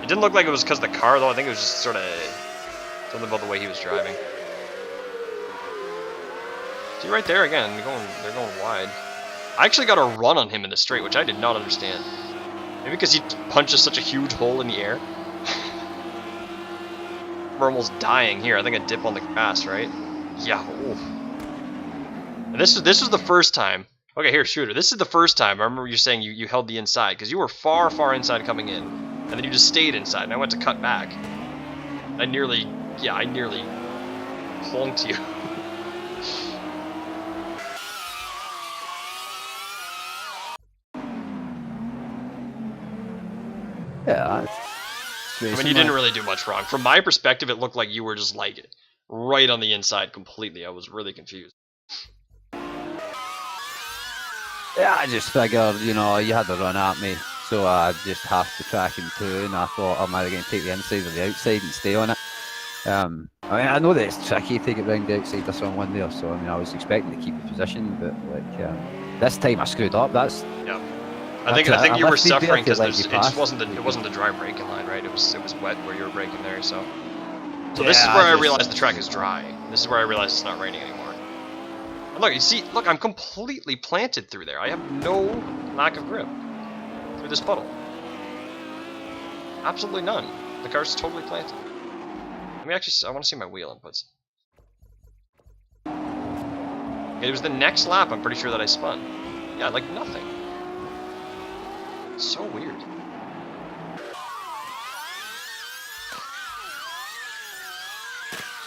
It didn't look like it was because of the car, though. I think it was just sort of something about the way he was driving. See, right there again, they're going wide. I actually got a run on him in the straight, which I did not understand. Maybe because he punches such a huge hole in the air. We're almost dying here. I think I dip on the grass, right? Yeah. Ooh. And this was the first time. Okay, here, Shooter. This is the first time. I remember you saying you held the inside because you were far, far inside coming in, and then you just stayed inside. And I went to cut back. I nearly plunked you. Yeah. I mean, you didn't really do much wrong. From my perspective, it looked like you were just like right on the inside completely. I was really confused. Yeah, I just figured, you know, you had a run at me, so I just half the track in two, and I thought I'm either going to take the inside or the outside and stay on it. I mean, I know that it's tricky to get round the outside of someone there, so I mean, I was expecting to keep the position, but like this time I screwed up. That's Yeah. I think you were suffering because it just wasn't the dry braking line, right? It was wet where you were braking there, so. So this is where I realized the track is dry. This is where I realized it's not raining anymore. And look, you see, look, I'm completely planted through there. I have no lack of grip through this puddle. Absolutely none. The car's totally planted. Let me actually, I want to see my wheel inputs. Okay, it was the next lap, I'm pretty sure that I spun. Yeah, like nothing. It's so weird.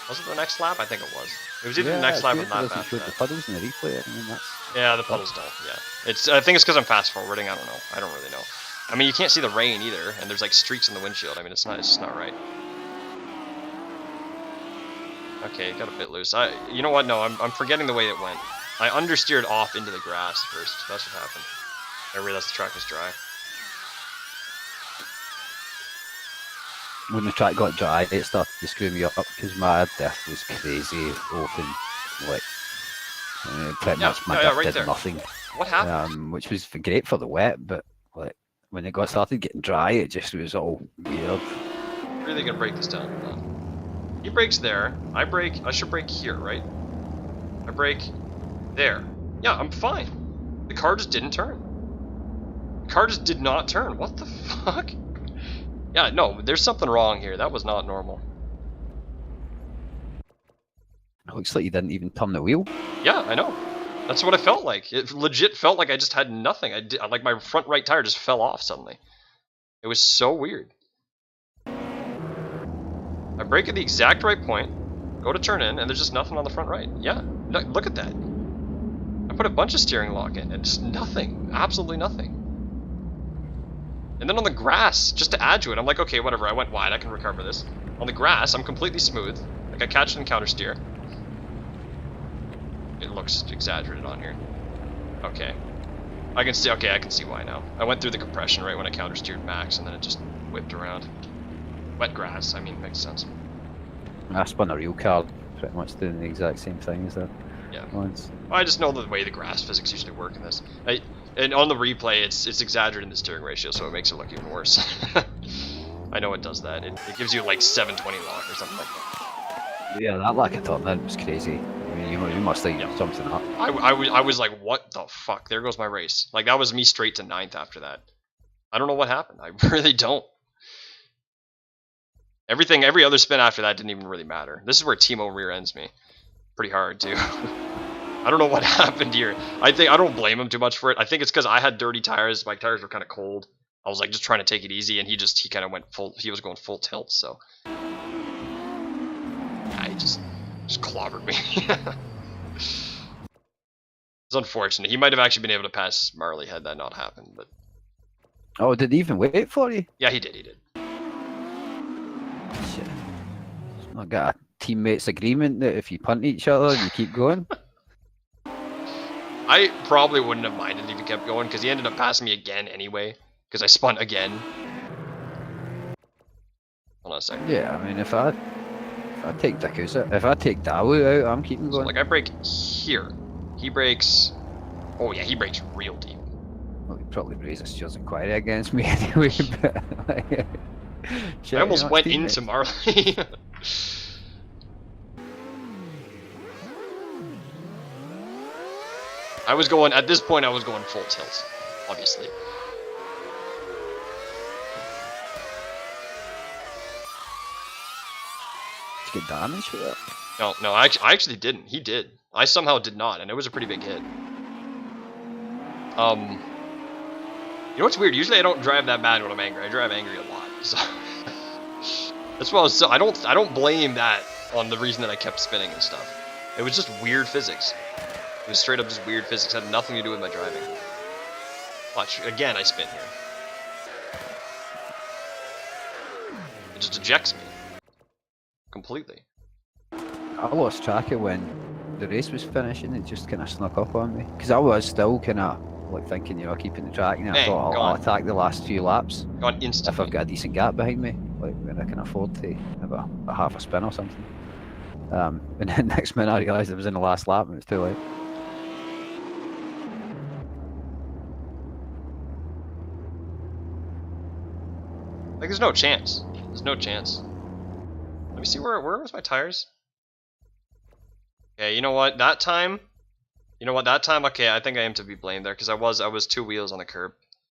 Was it the next lap? I think it was. It was either the next lap or the lap after that. The puddles in the replay. I mean, that's... Yeah, the puddles don't. Yeah, it's. I think it's because I'm fast forwarding. I don't know. I don't really know. I mean, you can't see the rain either, and there's like streaks in the windshield. I mean, it's just not right. Okay, it got a bit loose. You know what? No, I'm forgetting the way it went. I understeered off into the grass first. That's what happened. I realized the track was dry. When the track got dry, it started to screw me up because my diff was crazy open, like pretty much my diff right did there. nothing. What happened? Which was great for the wet, but like when it started getting dry, it just was all weird. Really gonna break this down. He brakes there. I brake. I should brake here, right? I brake there. Yeah, I'm fine. The car just didn't turn. The car just did not turn. What the fuck? Yeah, no, there's something wrong here. That was not normal. It looks like you didn't even turn the wheel. Yeah, I know. That's what it felt like. It legit felt like I just had nothing. Like my front right tire just fell off suddenly. It was so weird. I brake at the exact right point, go to turn in, and there's just nothing on the front right. Yeah, look at that. I put a bunch of steering lock in, and just nothing. Absolutely nothing. And then on the grass, just to add to it, I'm like, okay, whatever, I went wide, I can recover this. On the grass, I'm completely smooth. Like, I catch it and counter steer. It looks exaggerated on here. Okay. I can see why now. I went through the compression right when I counter steered max, and then it just whipped around. Wet grass, I mean, makes sense. I spun a real car, pretty much doing the exact same thing as that. Yeah. Once. I just know the way the grass physics usually work in this. And on the replay, it's exaggerated in the steering ratio, so it makes it look even worse. I know it does that. It gives you like 720 lock or something like that. Yeah, that lack of turn was crazy. I mean, you must think something up. I was like, what the fuck? There goes my race. Like, that was me straight to 9th after that. I don't know what happened. I really don't. Every other spin after that didn't even really matter. This is where Timo rear ends me. Pretty hard, too. I don't know what happened here. I don't blame him too much for it. I think it's because I had dirty tires. My tires were kind of cold. I was like just trying to take it easy, and he kind of went full. He was going full tilt, so he just clobbered me. It's unfortunate. He might have actually been able to pass Marley had that not happened, but. Oh, did he even wait for you? Yeah, he did. He did. Shit. I got a teammates agreement that if you punt each other, you keep going. I probably wouldn't have minded if he kept going, because he ended up passing me again anyway, because I spun again. Hold on a second. Yeah, I mean, if I take Dakusa, if I take Dawu out, I'm keeping going. So, like, I brake here. He brakes... Oh yeah, he brakes real deep. Well, he probably raised a Steers inquiry against me anyway, but... Like, I almost went into Marley. At this point, I was going full tilt, obviously. Did you get damage for that? No, I actually didn't. He did. I somehow did not, and it was a pretty big hit. You know what's weird? Usually I don't drive that bad when I'm angry. I drive angry a lot. So that's why I don't blame that on the reason that I kept spinning and stuff. It was just weird physics. It was straight up just weird physics. It had nothing to do with my driving. Watch, again I spin here. It just ejects me. Completely. I lost track of when the race was finishing. It just kind of snuck up on me. Because I was still kind of like thinking, you know, keeping the track. And I Bang, thought I'll gone. attack the last few laps Gone if instantly. I've got a decent gap behind me, like when I can afford to have a half a spin or something. And then next minute I realised I was in the last lap and it was too late. Like, there's no chance. There's no chance. Let me see, where was my tires? Okay, you know what? That time, okay, I think I am to be blamed there, because I was 2 wheels on the curb.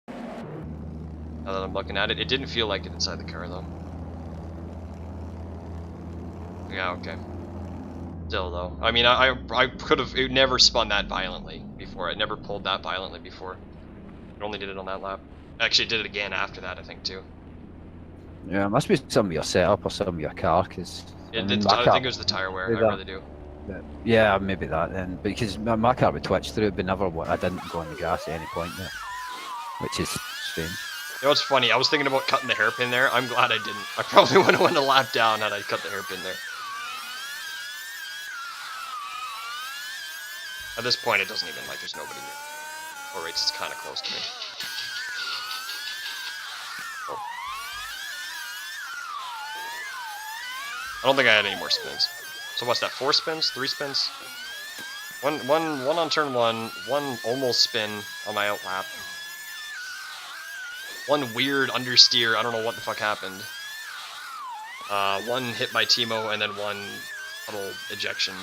Now that I'm looking at it, it didn't feel like it inside the car, though. Yeah, okay. Still, though. I mean, I could have, it never spun that violently before. It never pulled that violently before. It only did it on that lap. Actually, it did it again after that, I think, too. Yeah, it must be some of your setup or some of your car, because I think it was the tire wear, I really do. Yeah, maybe that then, because my car would twitch through, but never. I didn't go on the gas at any point there, which is strange. You know what's funny? I was thinking about cutting the hairpin there. I'm glad I didn't. I probably would have went a lap down had I cut the hairpin there. At this point, it doesn't even, like, there's nobody near. Or rates, it's kind of close to me. Oh. I don't think I had any more spins. So what's that? 4 spins? 3 spins? One on turn 1. One almost spin on my out lap. One weird understeer. I don't know what the fuck happened. One hit by Timo, and then one little ejection.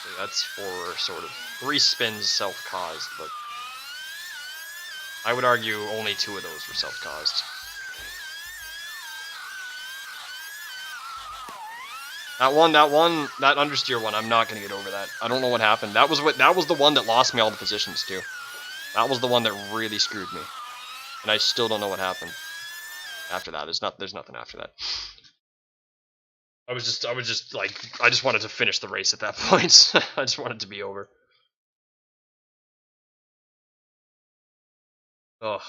So that's 4 sort of 3 spins self-caused, but I would argue only 2 of those were self-caused. That understeer one, I'm not gonna get over that. I don't know what happened. That was the one that lost me all the positions too. That was the one that really screwed me. And I still don't know what happened after that. There's nothing after that. I was just like, I just wanted to finish the race at that point. I just wanted it to be over. Ugh.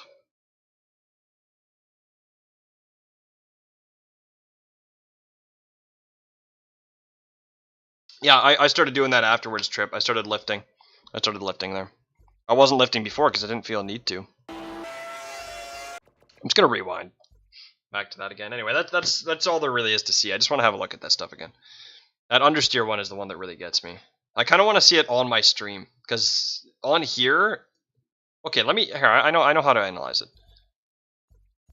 Yeah, I started doing that afterwards, Trip. I started lifting. There. I wasn't lifting before because I didn't feel a need to. I'm just gonna rewind back to that again. Anyway, that's all there really is to see. I just want to have a look at that stuff again. That understeer one is the one that really gets me. I kind of want to see it on my stream because on here. Okay, I know how to analyze it.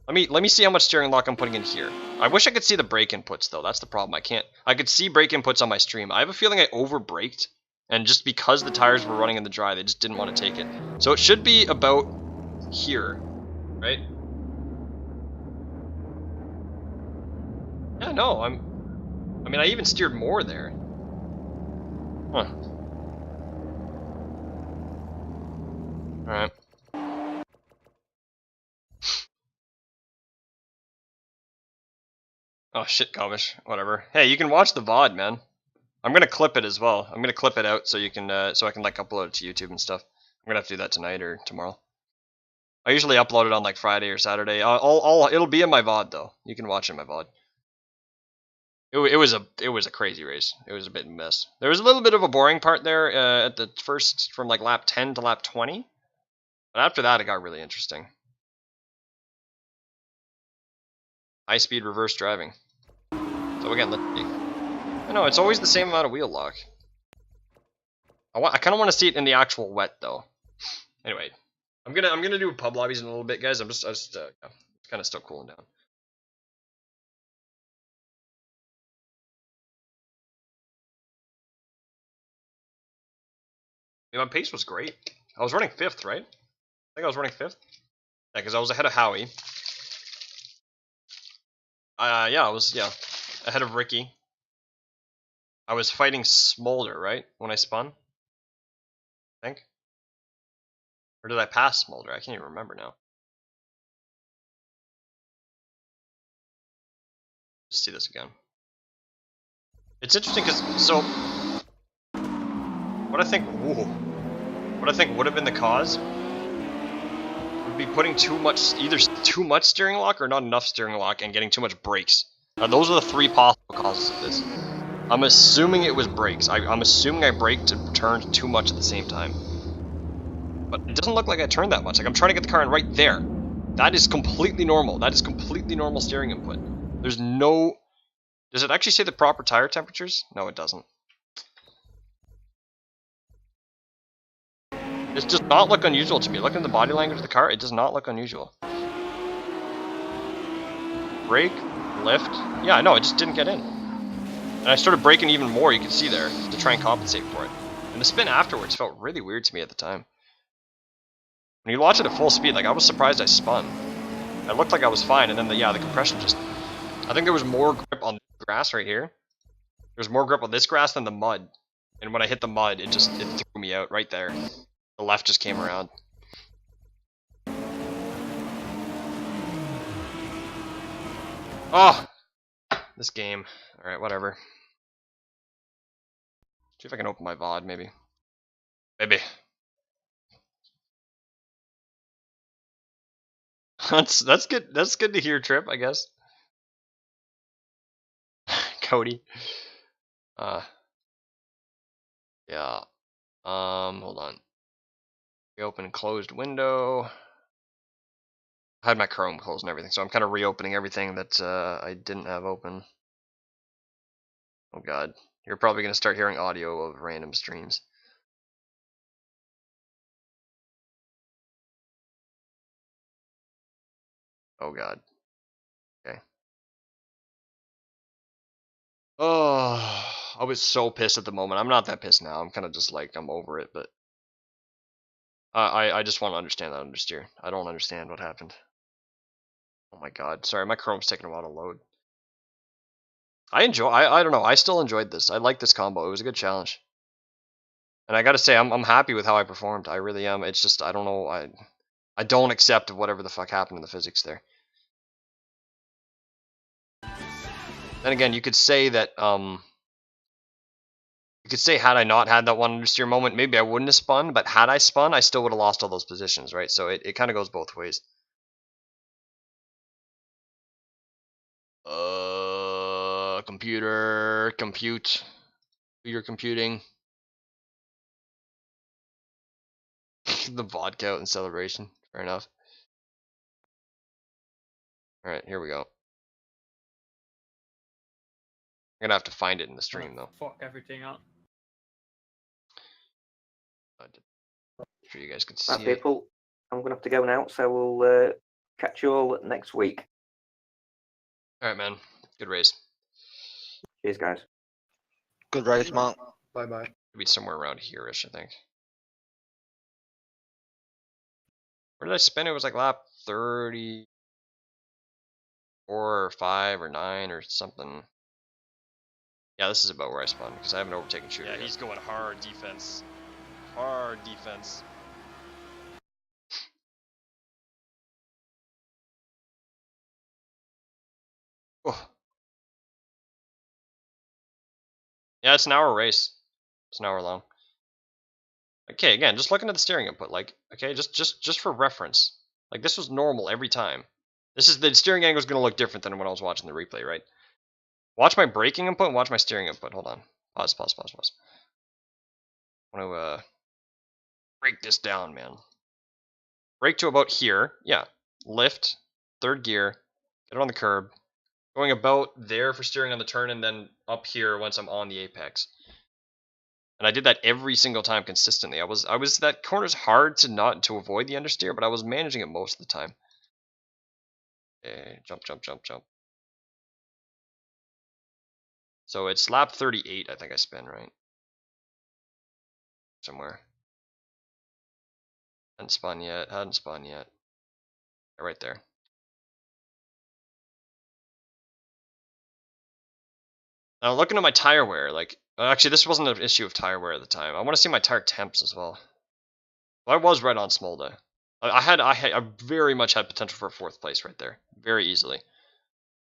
Let me see how much steering lock I'm putting in here. I wish I could see the brake inputs though. That's the problem. I can't. I could see brake inputs on my stream. I have a feeling I over braked, and just because the tires were running in the dry, they just didn't want to take it. So it should be about here, right? Yeah, no, I mean, I even steered more there. Huh. Alright. Oh shit, Comish. Whatever. Hey, you can watch the VOD, man. I'm gonna clip it as well. I'm gonna clip it out so you can, so I can like upload it to YouTube and stuff. I'm gonna have to do that tonight or tomorrow. I usually upload it on like Friday or Saturday. It'll be in my VOD though. You can watch it in my VOD. It was a crazy race. It was a bit of a mess. There was a little bit of a boring part there at the first, from like lap 10 to lap 20. But after that, it got really interesting. High speed reverse driving. So again, let's see. I know it's always the same amount of wheel lock. I kind of want to see it in the actual wet though. Anyway, I'm gonna do pub lobbies in a little bit, guys. I'm just kind of still cooling down. Yeah, my pace was great. I was running 5th, right? I think I was running 5th. Yeah, because I was ahead of Howie. Yeah, I was ahead of Ricky. I was fighting Smolder, right? When I spun? I think. Or did I pass Smolder? I can't even remember now. Let's see this again. It's interesting because, so, what I think would have been the cause would be putting either too much steering lock or not enough steering lock and getting too much brakes. Now, those are the 3 possible causes of this. I'm assuming it was brakes. I'm assuming I braked and turned too much at the same time. but it doesn't look like I turned that much. Like I'm trying to get the car in right there. That is completely normal. That is completely normal steering input. There's no... Does it actually say the proper tire temperatures? No, it doesn't. This does not look unusual to me. Looking at the body language of the car, it does not look unusual. Brake, lift. Yeah, I know, it just didn't get in. And I started braking even more, you can see there, to try and compensate for it. And the spin afterwards felt really weird to me at the time. When you watch it at full speed, like I was surprised I spun. It looked like I was fine, and then the compression just... I think there was more grip on the grass right here. There was more grip on this grass than the mud. And when I hit the mud, it threw me out right there. The left just came around. Oh! This game. Alright, whatever. See if I can open my VOD, maybe. Maybe. That's good. That's good to hear, Trip, I guess. Cody. Yeah. Hold on. Reopen closed window. I had my Chrome closed and everything, so I'm kind of reopening everything that I didn't have open. Oh god. You're probably going to start hearing audio of random streams. Oh god. Okay. Oh, I was so pissed at the moment. I'm not that pissed now. I'm kind of just like, I'm over it, but I just want to understand that understeer. I don't understand what happened. Oh my god. Sorry, my Chrome's taking a while to load. I don't know. I still enjoyed this. I like this combo. It was a good challenge. And I gotta say, I'm happy with how I performed. I really am. It's just, I don't know. I don't accept whatever the fuck happened in the physics there. Then again, you could say that, you could say had I not had that one understeer moment, maybe I wouldn't have spun, but had I spun, I still would have lost all those positions, right? So it kind of goes both ways. Computer, compute. You're computing. The vodka out in celebration. Fair enough. Alright, here we go. I'm gonna have to find it in the stream though. Fuck everything up. Sure you guys can see Right, it. people, I'm going to have to go now, so we'll catch you all next week. Alright, man. Good race. Cheers, guys. Good race, Mark. Bye-bye. Could be somewhere around here-ish, I think. Where did I spin? It was like lap 34 or 5 or 9 or something. Yeah, this is about where I spun because I haven't overtaken shooter. Yeah, he's going hard defense. Hard defense. Oh. Yeah, it's an hour race. It's an hour long. Okay, again, just looking at the steering input, like, okay, just for reference. Like, this was normal every time. This is, the steering angle is going to look different than when I was watching the replay, right? Watch my braking input and watch my steering input. Hold on. Pause. I want to, break this down, man. Brake to about here. Yeah. Lift. Third gear. Get it on the curb. Going about there for steering on the turn, and then up here once I'm on the apex. And I did that every single time consistently. I was that corner's hard to avoid the understeer, but I was managing it most of the time. Okay, jump. So it's lap 38, I think I spin, right? Somewhere. Hadn't spun yet. Yeah, right there. Now looking at my tire wear, like, actually this wasn't an issue of tire wear at the time. I want to see my tire temps as well. I was right on Smolda. I very much had potential for 4th place right there, very easily.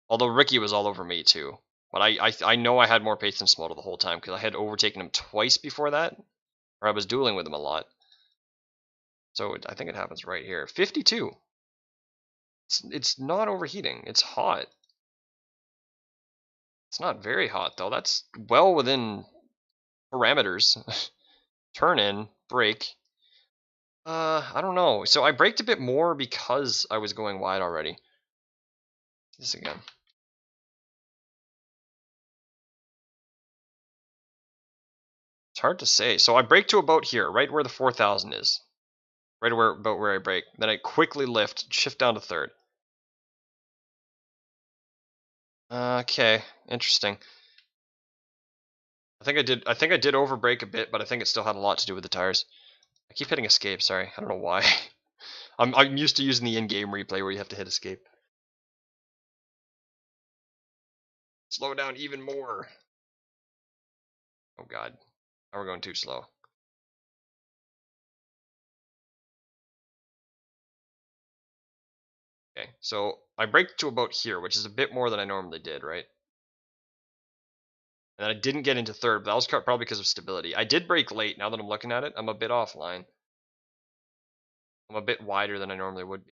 Although Ricky was all over me too, but I know I had more pace than Smolda the whole time because I had overtaken him twice before that, or I was dueling with him a lot. So I think it happens right here. 52. It's not overheating. It's hot. It's not very hot though. That's well within parameters. Turn in, brake. I don't know. So I braked a bit more because I was going wide already. This again. It's hard to say. So I brake to about here, right where the 4,000 is. Right where about where I brake. Then I quickly lift, shift down to third. Okay, interesting. I think I did over brake a bit, but I think it still had a lot to do with the tires. I keep hitting escape, sorry. I don't know why. I'm used to using the in-game replay where you have to hit escape. Slow down even more. Oh god. Now we're going too slow. Okay, so I braked to about here, which is a bit more than I normally did, right? And I didn't get into third, but that was probably because of stability. I did brake late. Now that I'm looking at it, I'm a bit offline. I'm a bit wider than I normally would be.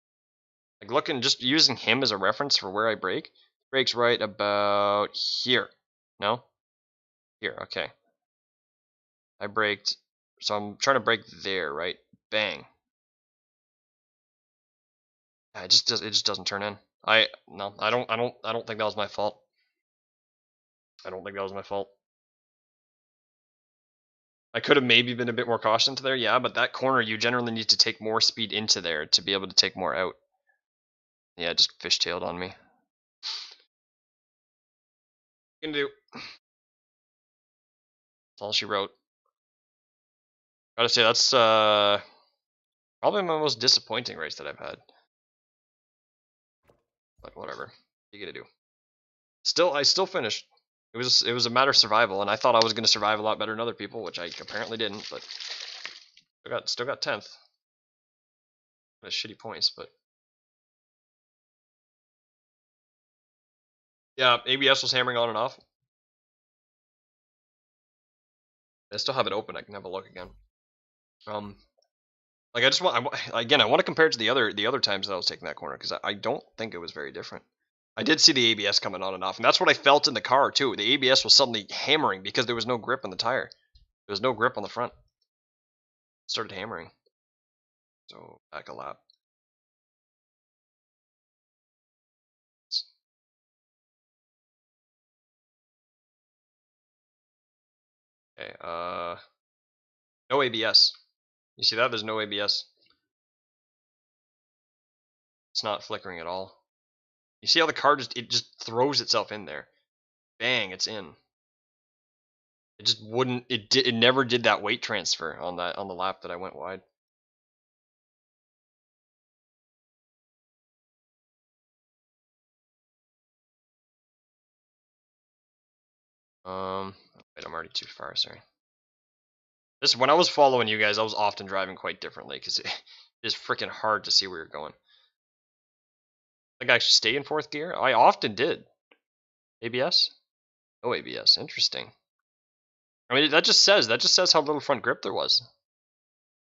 Like looking, just using him as a reference for where I brake. Brake's right about here. No? Here, okay. I braked, so I'm trying to brake there, right? Bang. Yeah, it just doesn't turn in. I don't think that was my fault. I don't think that was my fault. I could have maybe been a bit more cautious into there, yeah, but that corner you generally need to take more speed into there to be able to take more out. Yeah, it just fishtailed on me. What can do? That's all she wrote. Gotta say that's probably my most disappointing race that I've had. But whatever. What are you gonna do? I still finished. It was a matter of survival, and I thought I was gonna survive a lot better than other people, which I apparently didn't, but still got 10th. That's shitty points, but yeah, ABS was hammering on and off. I still have it open. I can have a look again. Like I just want I want to compare it to the other times that I was taking that corner because I don't think it was very different. I did see the ABS coming on and off, and that's what I felt in the car too. The ABS was suddenly hammering because there was no grip on the tire. There was no grip on the front. It started hammering. So back a lap. Okay, no ABS. You see that? There's no ABS. It's not flickering at all. You see how the car just throws itself in there. Bang, it's in. It just wouldn't it never did that weight transfer on the lap that I went wide. Wait, I'm already too far, sorry. When I was following you guys, I was often driving quite differently because it is freaking hard to see where you're going. I think I actually stay in 4th gear. I often did. ABS? No ABS. Interesting. I mean, that just says how little front grip there was.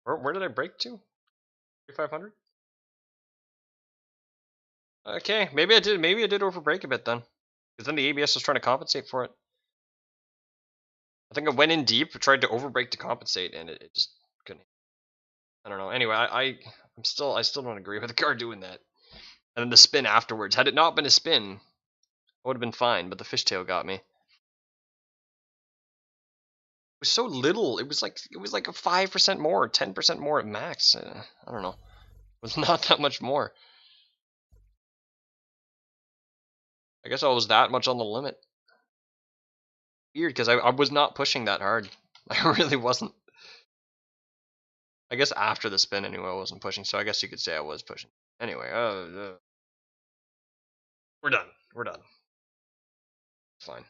Where did I brake to? 3500? Okay, maybe I did over brake a bit then. Because then the ABS was trying to compensate for it. I think I went in deep, tried to over brake to compensate, and it just couldn't. I don't know. Anyway, I still don't agree with the car doing that. And then the spin afterwards. Had it not been a spin, I would have been fine, but the fishtail got me. It was so little. It was like a 5% more, 10% more at max. I don't know. It was not that much more. I guess I was that much on the limit. Weird, because I was not pushing that hard. I really wasn't. I guess after the spin anyway, I wasn't pushing, so I guess you could say I was pushing. Anyway, we're done. We're done. Fine.